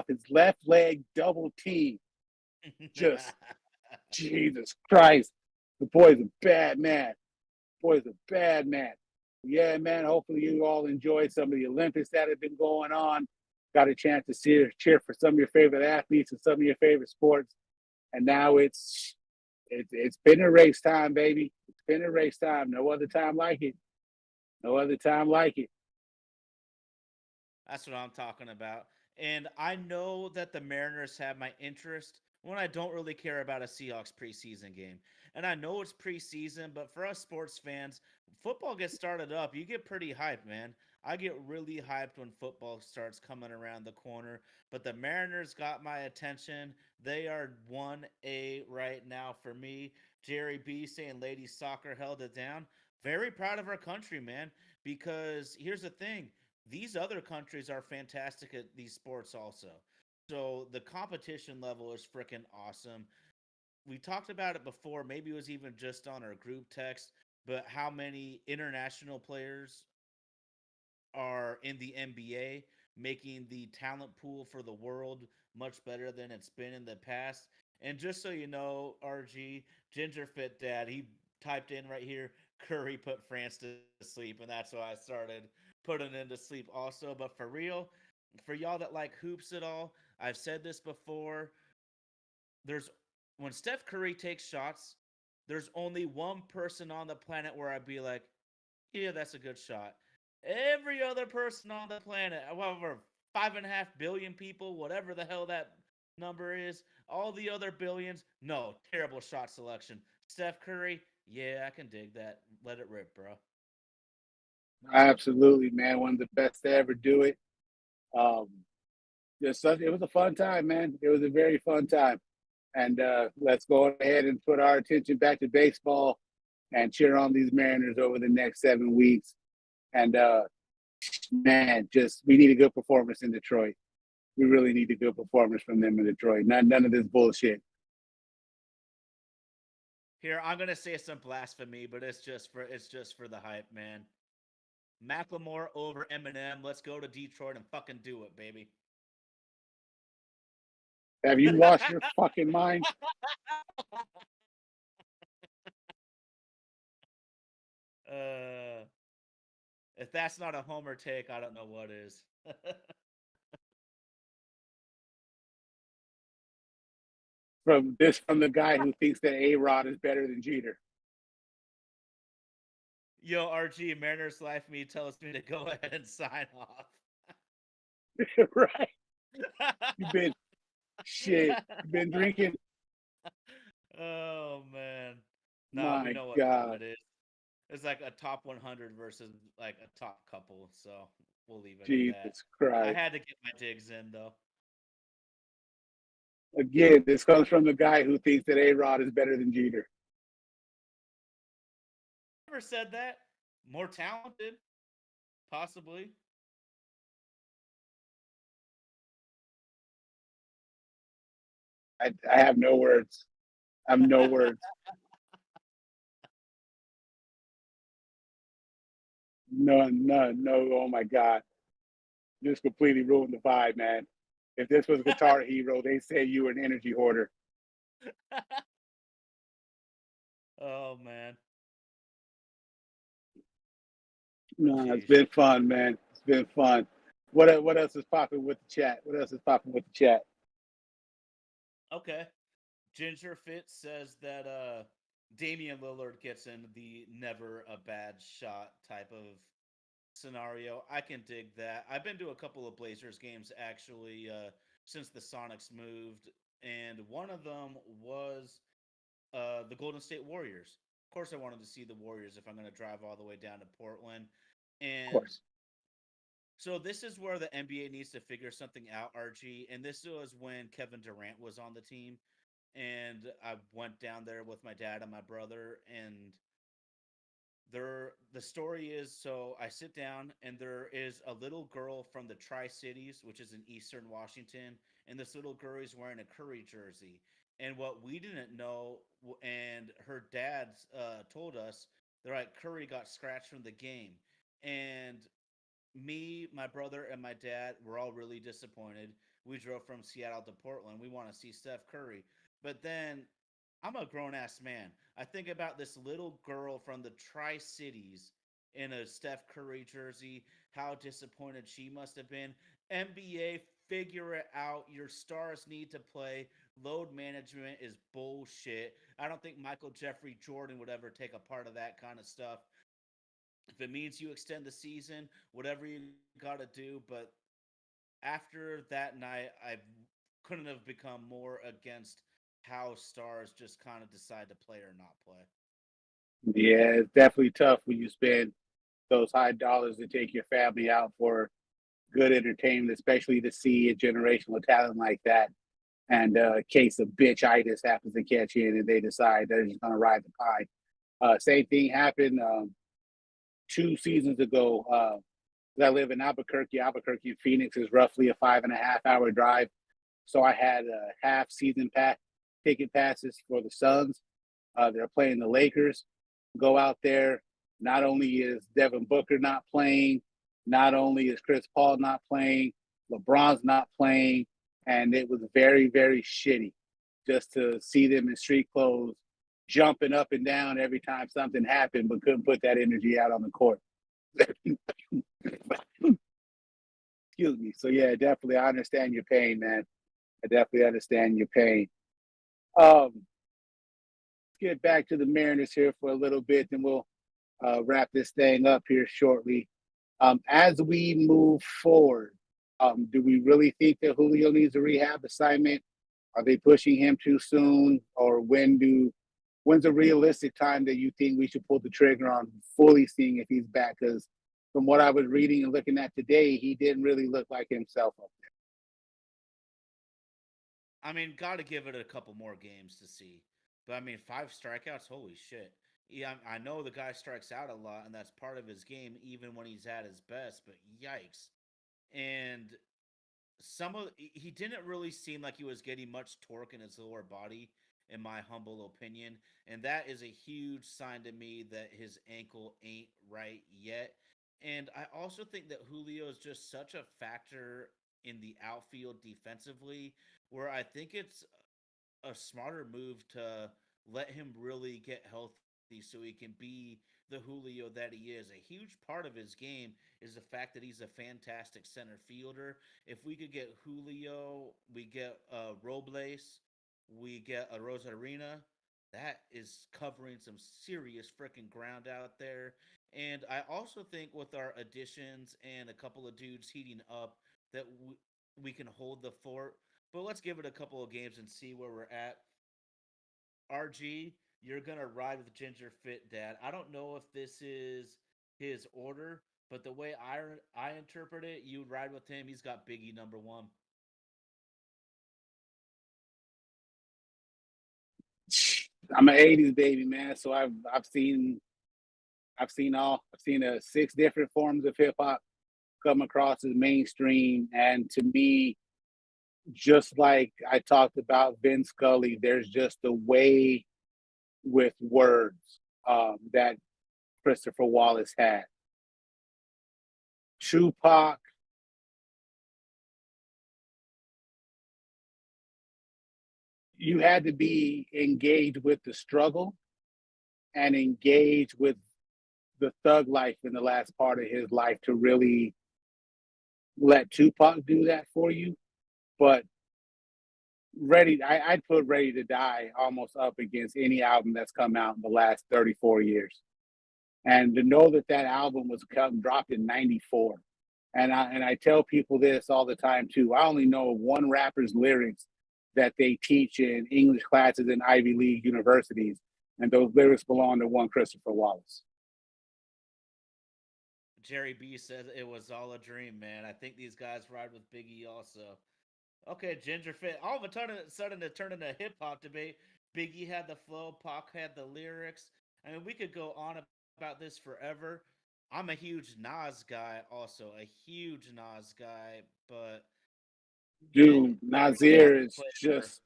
his left leg double team Just Jesus Christ. The boy's a bad man. Boy's a bad man. Yeah, man. Hopefully you all enjoyed some of the Olympics that have been going on. Got a chance to cheer for some of your favorite athletes and some of your favorite sports. And now it's been a race time, baby. It's been a race time. No other time like it. No other time like it. That's what I'm talking about. And I know that the Mariners have my interest when I don't really care about a Seahawks preseason game. And I know it's preseason, but for us sports fans, football gets started up. You get pretty hyped, man. I get really hyped when football starts coming around the corner. But the Mariners got my attention. They are 1A right now for me. Jerry B saying ladies soccer held it down. Very proud of our country, man. Because here's the thing, these other countries are fantastic at these sports also. So the competition level is freaking awesome. We talked about it before, maybe it was even just on our group text, but how many international players are in the NBA, making the talent pool for the world much better than it's been in the past. And just so you know, RG, Ginger Fit Dad, he typed in right here, Curry put France to sleep, and that's why I started putting into sleep also. But for real, for y'all that like hoops at all, I've said this before. There's when Steph Curry takes shots, there's only one person on the planet where I'd be like, yeah, that's a good shot. Every other person on the planet, however, 5.5 billion people, whatever the hell that number is, all the other billions, no, terrible shot selection. Steph Curry, yeah, I can dig that. Let it rip, bro. Absolutely, man. One of the best to ever do it. Um, it was a fun time, man. It was a very fun time. And let's go ahead and put our attention back to baseball and cheer on these Mariners over the next 7 weeks. And man, just we need a good performance in Detroit. We really need a good performance from them in Detroit. None of this bullshit. Here, I'm gonna say some blasphemy, but it's just for the hype, man. Macklemore over Eminem. Let's go to Detroit and fucking do it, baby. Have you lost your fucking mind? uh, if that's not a homer take, I don't know what is. From the guy who thinks that A Rod is better than Jeter. Yo, RG, Mariners Life Me tells me to go ahead and sign off. Right? You've been shit. You've been drinking. Oh man. Nah, we My know what time God. it is. It's like a top 100 versus like a top couple, so we'll leave it at that. Jesus I Christ. had to get my digs in though. Again, this comes from the guy who thinks that A Rod is better than Jeter. Never said that. More talented, possibly. I have no words. I have no words. No. Oh my God. Just completely ruined the vibe, man. If this was Guitar Hero, they say you were an energy hoarder. Oh man. No, it's Jeez. been fun, man. It's been fun. What else is popping with the chat? What else is popping with the chat? Okay. Ginger Fit says that Damian Lillard gets in the never a bad shot type of scenario. I can dig that. I've been to a couple of Blazers games actually since the Sonics moved, and one of them was the Golden State Warriors. Of course, I wanted to see the Warriors if I'm going to drive all the way down to Portland. Of And course. so this is where the NBA needs to figure something out, RG. And this was when Kevin Durant was on the team, and I went down there with my dad and my brother, and the story is, so I sit down and there is a little girl from the Tri-Cities, which is in Eastern Washington, and this little girl is wearing a Curry jersey. And what we didn't know, and her dad told us, they're like, Curry got scratched from the game. And me, my brother, and my dad were all really disappointed. We drove from Seattle to Portland. We want to see Steph Curry. But then I'm a grown ass man. I think about this little girl from the Tri Cities in a Steph Curry jersey, how disappointed she must have been. NBA, figure it out. Your stars need to play. Load management is bullshit. I don't think Michael Jeffrey Jordan would ever take a part of that kind of stuff. If it means you extend the season, whatever you got to do. But after that night, I couldn't have become more against how stars just kind of decide to play or not play. Yeah, it's definitely tough when you spend those high dollars to take your family out for good entertainment, especially to see a generational talent like that. And a case of bitchitis happens to catch in, and they decide they're just going to ride the pine. Same thing happened 2 seasons ago. I live in Albuquerque. Albuquerque, Phoenix is roughly a 5.5 hour drive. So I had a half season ticket passes for the Suns. They're playing the Lakers. Go out there. Not only is Devin Booker not playing, not only is Chris Paul not playing, LeBron's not playing, and it was very, very shitty just to see them in street clothes, jumping up and down every time something happened, but couldn't put that energy out on the court. Excuse me. So yeah, definitely, I understand your pain, man. I definitely understand your pain. Let's get back to the Mariners here for a little bit, and we'll wrap this thing up here shortly. As we move forward, do we really think that Julio needs a rehab assignment? Are they pushing him too soon, or when's a realistic time that you think we should pull the trigger on fully seeing if he's back? Because from what I was reading and looking at today, he didn't really look like himself up there. I mean, got to give it a couple more games to see. But I mean, 5 strikeouts, holy shit. Yeah, I know the guy strikes out a lot, and that's part of his game, even when he's at his best. But yikes! And he didn't really seem like he was getting much torque in his lower body, in my humble opinion, and that is a huge sign to me that his ankle ain't right yet. And I also think that Julio is just such a factor in the outfield defensively, where I think it's a smarter move to let him really get healthy so he can be the Julio that he is. A huge part of his game is the fact that he's a fantastic center fielder. If we could get Julio, we get Robles, we get a Rosarina, that is covering some serious freaking ground out there. And I also think with our additions and a couple of dudes heating up, that we can hold the fort. But let's give it a couple of games and see where we're at. RG, you're gonna ride with Ginger Fit Dad. I don't know if this is his order, but the way I interpret it, you ride with him. He's got Biggie number 1. I'm an '80s baby, man. So I've seen 6 different forms of hip hop come across as mainstream, and to me, just like I talked about Vince Scully, there's just a way with words that Christopher Wallace had. Tupac, you had to be engaged with the struggle and engaged with the thug life in the last part of his life to really let Tupac do that for you. But I'd put Ready to Die almost up against any album that's come out in the last 34 years. And to know that that album was dropped in '94, and I tell people this all the time too. I only know one rapper's lyrics that they teach in English classes in Ivy League universities, and those lyrics belong to one Christopher Wallace. Jerry B says it was all a dream, man. I think these guys ride with Biggie also. Okay, Ginger Fit. All of a sudden it turned into a hip hop debate. Biggie had the flow, Pac had the lyrics. I mean, we could go on about this forever. I'm a huge Nas guy, also a huge Nas guy, but Dude, I really have Nazir to is play for. just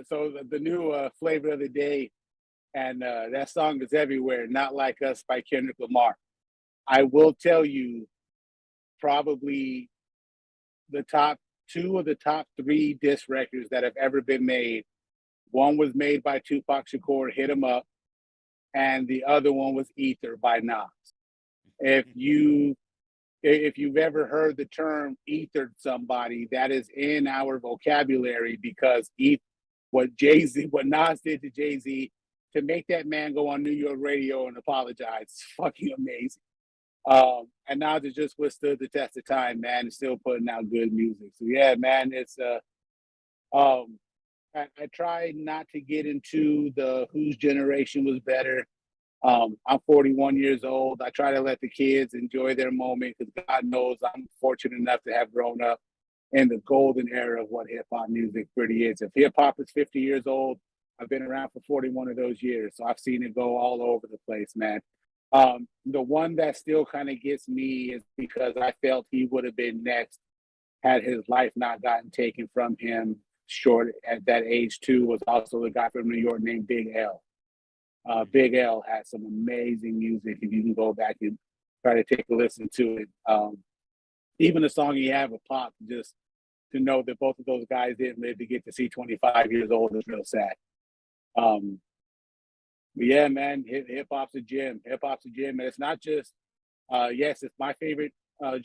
so the new flavor of the day, and that song is everywhere. Not Like Us by Kendrick Lamar. I will tell you, probably the top two of the top 3 disc records that have ever been made. One was made by Tupac Shakur, Hit 'Em Up, and the other one was Ether by Nas. If you've ever heard the term ethered somebody, that is in our vocabulary because what Nas did to Jay-Z to make that man go on New York radio and apologize, it's fucking amazing. And Nas has just withstood the test of time, man, and still putting out good music. So yeah, man, it's I try not to get into the whose generation was better. I'm 41 years old. I try to let the kids enjoy their moment because God knows I'm fortunate enough to have grown up in the golden era of what hip hop music pretty is. If hip hop is 50 years old, I've been around for 41 of those years. So I've seen it go all over the place, man. The one that still kind of gets me is because I felt he would have been next had his life not gotten taken from him short at that age too, was also the guy from New York named Big L. Big L had some amazing music. If you can go back and try to take a listen to it, even the song he had with Pop, just to know that both of those guys didn't live to get to see 25 years old is real sad. But yeah, man, hip hop's a gem. Hip hop's a gem, and it's not just. Yes, it's my favorite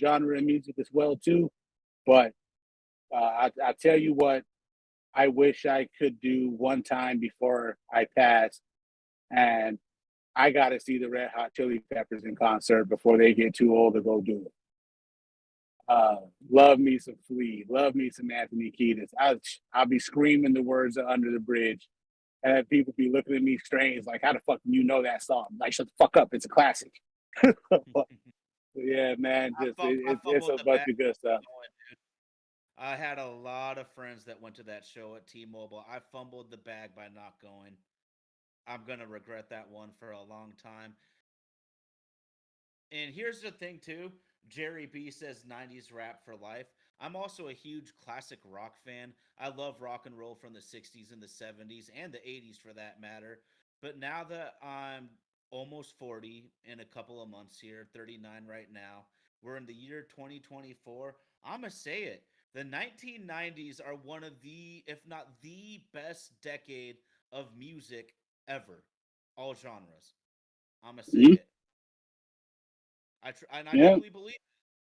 genre of music as well too. But I tell you what, I wish I could do one time before I pass. And I got to see the Red Hot Chili Peppers in concert before they get too old to go do it. Love me some Flea. Love me some Anthony Kiedis. I'll be screaming the words of Under the Bridge. And people be looking at me strange, like, how the fuck do you know that song? Like, shut the fuck up. It's a classic. Yeah, man. It's a bunch of good stuff. I had a lot of friends that went to that show at T-Mobile. I fumbled the bag by not going. I'm going to regret that one for a long time. And here's the thing, too. Jerry B says 90s rap for life. I'm also a huge classic rock fan. I love rock and roll from the 60s and the 70s and the 80s for that matter. But now that I'm almost 40 in a couple of months here, 39 right now, we're in the year 2024. I'm going to say it. The 1990s are one of the, if not the best decade of music ever, all genres. I'm gonna say it. I Yeah. truly believe it.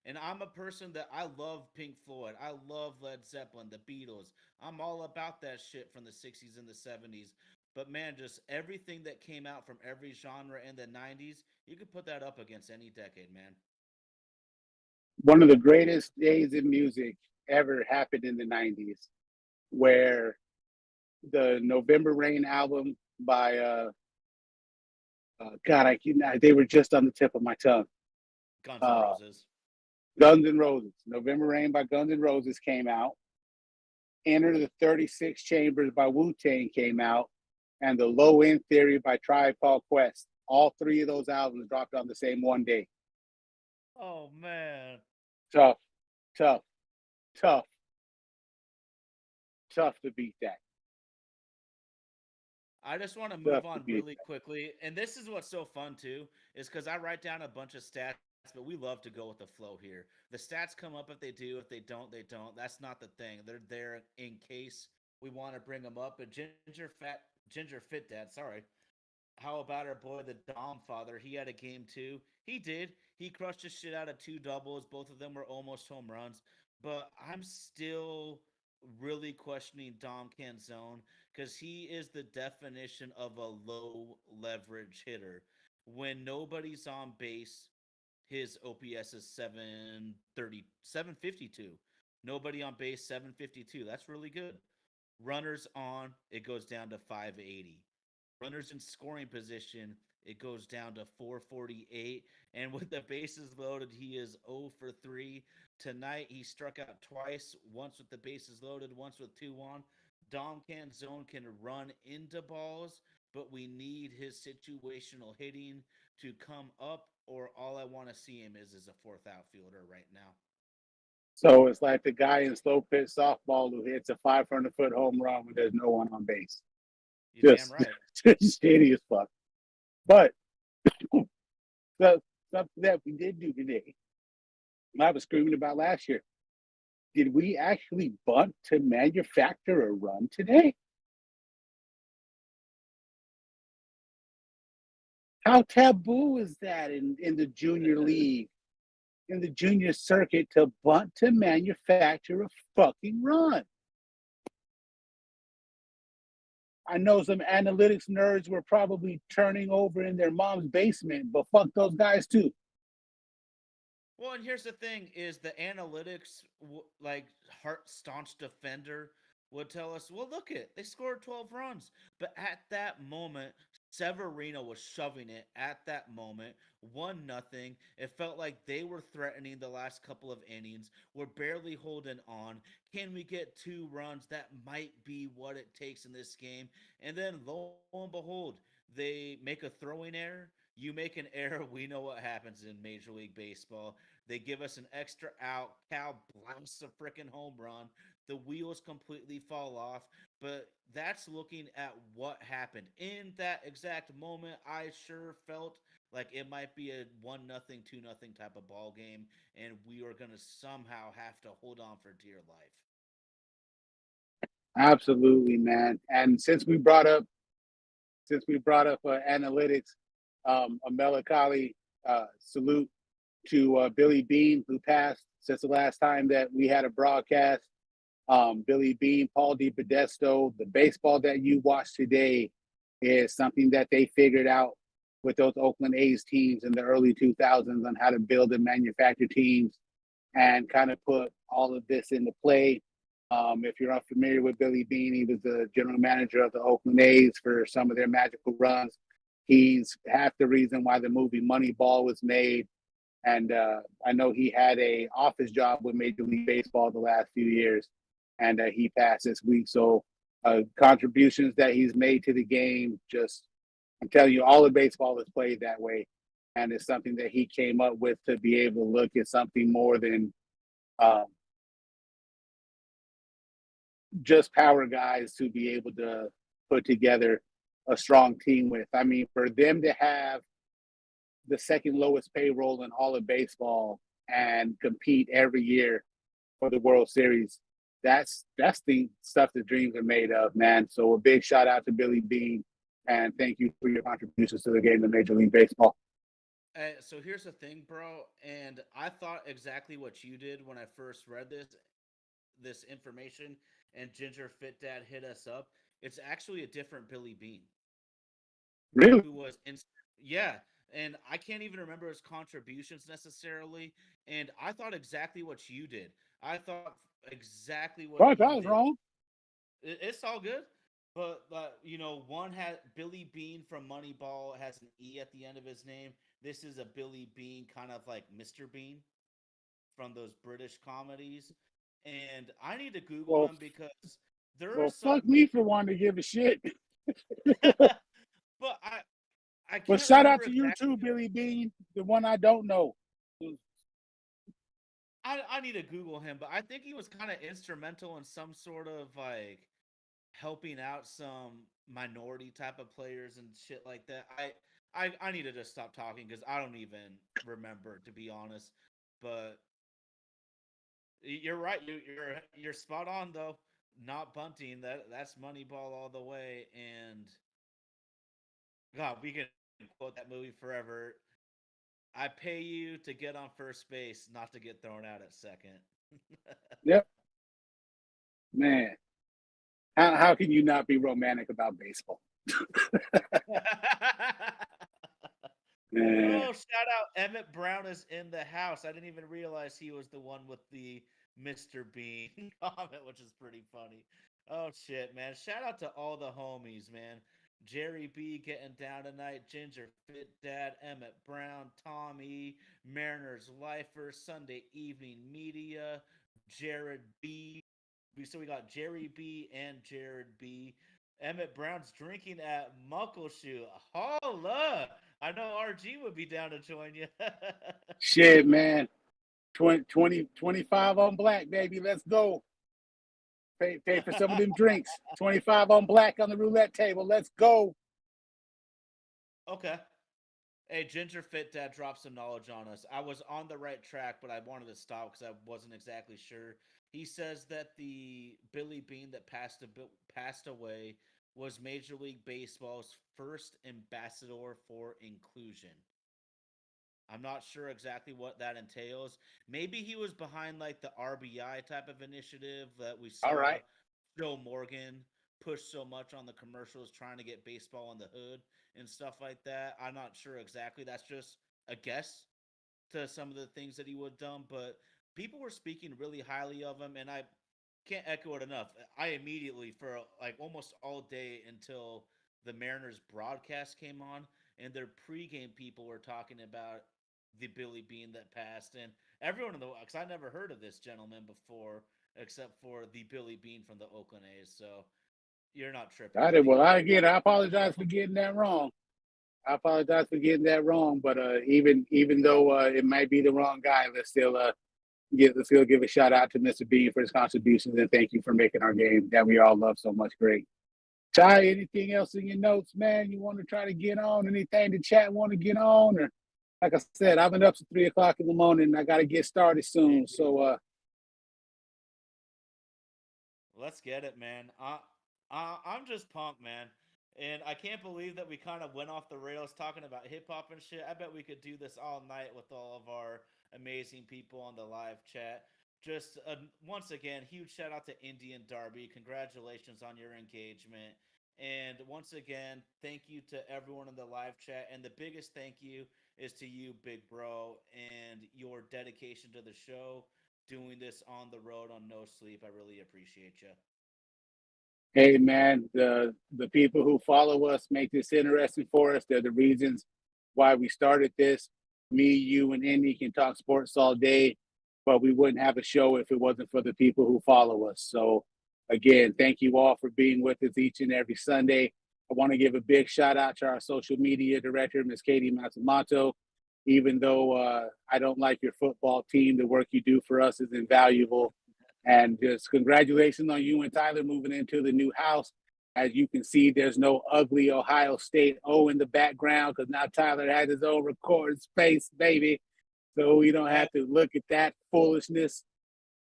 And I'm a person that I love Pink Floyd. I love Led Zeppelin, the Beatles. I'm all about that shit from the 60s and the 70s. But man, just everything that came out from every genre in the 90s, you could put that up against any decade, man. One of the greatest days in music ever happened in the 90s, where the November Rain album by God, they were just on the tip of my tongue. Guns N' Roses. Guns N' Roses. November Rain by Guns N' Roses came out. Enter the 36 Chambers by Wu-Tang came out, and the Low End Theory by Tribe Called Quest. All 3 of those albums dropped on the same one day. Oh man. Tough to beat that. I just want to move on really quickly. And this is what's so fun too, is because I write down a bunch of stats, but we love to go with the flow here. The stats come up if they do. If they don't, they don't. That's not the thing. They're there in case we want to bring them up. But Ginger Fit Dad, sorry. How about our boy, the Dom father? He had a game too. He did. He crushed the shit out of 2 doubles. Both of them were almost home runs. But I'm still really questioning Dom Canzone because he is the definition of a low leverage hitter. When nobody's on base, his OPS is 752. Nobody on base, 752. That's really good. Runners on, it goes down to 580. Runners in scoring position, it goes down to 448. And with the bases loaded, he is 0 for 3. Tonight, he struck out twice, once with the bases loaded, once with 2 on. Dom Canzone can run into balls, but we need his situational hitting to come up, or all I want to see him is as a 4th outfielder right now. So it's like the guy in slow pitch softball who hits a 500-foot home run when there's no one on base. You're damn right. Just shitty as fuck. But something that we did do today, I was screaming about last year. did we actually bunt to manufacture a run today? How taboo is that in the junior league, in the junior circuit, to bunt to manufacture a fucking run? I know some analytics nerds were probably turning over in their mom's basement, but fuck those guys too. Well, and here's the thing: is the analytics like heart staunch defender would tell us, well, look it, they scored 12 runs, but at that moment, Severino was shoving it. At that moment, 1-0. It felt like they were threatening the last couple of innings. We're barely holding on. Can we get 2 runs? That might be what it takes in this game. And then lo and behold, they make a throwing error. You make an error, we know what happens in Major League Baseball. They give us an extra out. Cal blasts a freaking home run. The wheels completely fall off. But that's looking at what happened. In that exact moment, I sure felt like it might be a 1-0, 2-0 type of ball game, and we are going to somehow have to hold on for dear life. Absolutely, man. And since we brought up analytics, a melancholy salute to Billy Beane, who passed since the last time that we had a broadcast. Billy Beane, Paul DePodesta, the baseball that you watch today is something that they figured out with those Oakland A's teams in the early 2000s on how to build and manufacture teams and kind of put all of this into play. If you're unfamiliar with Billy Beane, he was the general manager of the Oakland A's for some of their magical runs. He's half the reason why the movie Moneyball was made. And I know he had a office job with Major League Baseball the last few years, and he passed this week. So contributions that he's made to the game, just I'm telling you, all of baseball is played that way, and it's something that he came up with to be able to look at something more than just power guys to be able to put together a strong team with. I mean, for them to have the second lowest payroll in all of baseball and compete every year for the World Series, that's the stuff the dreams are made of, man. So a big shout out to Billy Beane, and thank you for your contributions to the game of Major League Baseball. So here's the thing, bro, and I thought exactly what you did when I first read this information, and Ginger Fit Dad hit us up. It's actually a different Billy Beane. Really? Who was in yeah, and I can't even remember his contributions necessarily, and I thought exactly what you did. I thought exactly what Fuck, you I was did. wrong. It's all good. But one had Billy Beane from Moneyball has an E at the end of his name. This is a Billy Beane, kind of like Mr. Bean from those British comedies. And I need to Google Well, him because there are well, some fuck me for wanting to give a shit. but I Well, can't shout out remember to you exactly. too, Billy Beane, the one I don't know. I need to Google him, but I think he was kind of instrumental in some sort of like helping out some minority type of players and shit like that. I need to just stop talking because I don't even remember, to be honest. But you're right. You're spot on though. Not bunting. That's Moneyball all the way. And God, we can quote that movie forever. I pay you to get on first base, not to get thrown out at second. Yep, man. How can you not be romantic about baseball? Man. Oh, shout out Emmett Brown is in the house. I didn't even realize he was the one with the Mr. Bean comment, which is pretty funny. Oh shit, man. Shout out to all the homies, man. Jerry B getting down tonight, Ginger Fit Dad, Emmett Brown, Tommy, Mariners Lifer, Sunday Evening Media, Jared B. So we got Jerry B and Jared B. Emmett Brown's drinking at Muckleshoe. Holla! I know RG would be down to join you. Shit, man. 20, 25 on black, baby. Let's go. Pay for some of them drinks. 25 on black on the roulette table. Let's go. Okay. Hey, Ginger Fit Dad dropped some knowledge on us. I was on the right track, but I wanted to stop because I wasn't exactly sure. He says that the Billy Bean that passed away was Major League Baseball's first ambassador for inclusion. I'm not sure exactly what that entails. Maybe he was behind like the RBI type of initiative that we All saw right. Joe Morgan push so much on the commercials trying to get baseball in the hood and stuff like that. I'm not sure exactly. That's just a guess to some of the things that he would have done, but people were speaking really highly of him, and I can't echo it enough. I immediately, for like almost all day until the Mariners broadcast came on, and their pregame people were talking about the Billy Bean that passed, and everyone in the because I never heard of this gentleman before, except for the Billy Bean from the Oakland A's. So you're not tripping, Got it. buddy. Well, I apologize for getting that wrong. I apologize for getting that wrong. But even though it might be the wrong guy, let's still give a shout out to Mr. Bean for his contributions and thank you for making our game that we all love so much great. Ty, anything else in your notes, man? You want to try to get on? Anything the chat want to get on? Or like I said, I've been up to 3 o'clock in the morning. And I got to get started soon. So Let's get it, man. I'm just pumped, man. And I can't believe that we kind of went off the rails talking about hip hop and shit. I bet we could do this all night with all of our amazing people on the live chat. Just once again, huge shout out to Indian Darby. Congratulations on your engagement. And once again, thank you to everyone in the live chat. And the biggest thank you is to you, big bro, and your dedication to the show, doing this on the road on no sleep. I really appreciate you. hey, man, the people who follow us make this interesting for us. They're the reasons why we started this. Me, you, and Indy can talk sports all day, but we wouldn't have a show if it wasn't for the people who follow us. So, again, thank you all for being with us each and every Sunday. I want to give a big shout out to our social media director, Ms. Katie Matsumoto. Even though I don't like your football team, the work you do for us is invaluable. And just congratulations on you and Tyler moving into the new house. As you can see, there's no ugly Ohio State O in the background because now Tyler has his own recording space, baby. So we don't have to look at that foolishness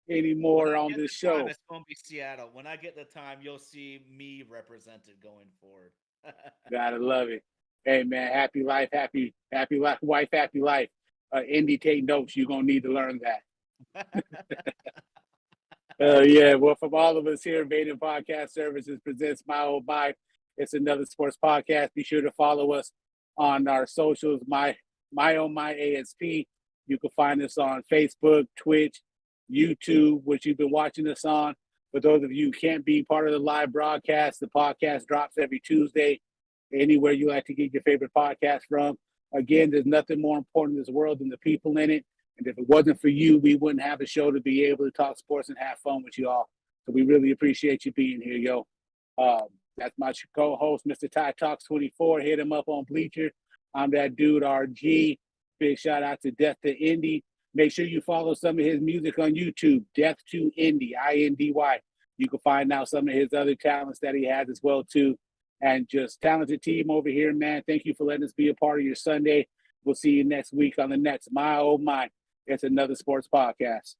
When anymore I on get this the time, show. it's going to be Seattle. When I get the time, you'll see me represented going forward. Gotta love it. Hey man, happy life, happy life, wife, happy life. Indy, take notes. You're gonna need to learn that. Yeah, well, from all of us here, Vaden Podcast Services presents My Oh My. It's another sports podcast. Be sure to follow us on our socials, My Oh My ASP. You can find us on Facebook, Twitch, YouTube, which you've been watching us on. For those of you who can't be part of the live broadcast, the podcast drops every Tuesday, anywhere you like to get your favorite podcast from. Again, there's nothing more important in this world than the people in it. And if it wasn't for you, we wouldn't have a show to be able to talk sports and have fun with you all. So we really appreciate you being here, yo. That's my co-host, Mr. Ty Talks 24. Hit him up on Bleacher. I'm that dude, RG. Big shout out to Death to Indy. Make sure you follow some of his music on YouTube, Death to Indy, Indy. You can find out some of his other talents that he has as well too. And just talented team over here, man. Thank you for letting us be a part of your Sunday. We'll see you next week on the next My Oh My. It's another sports podcast.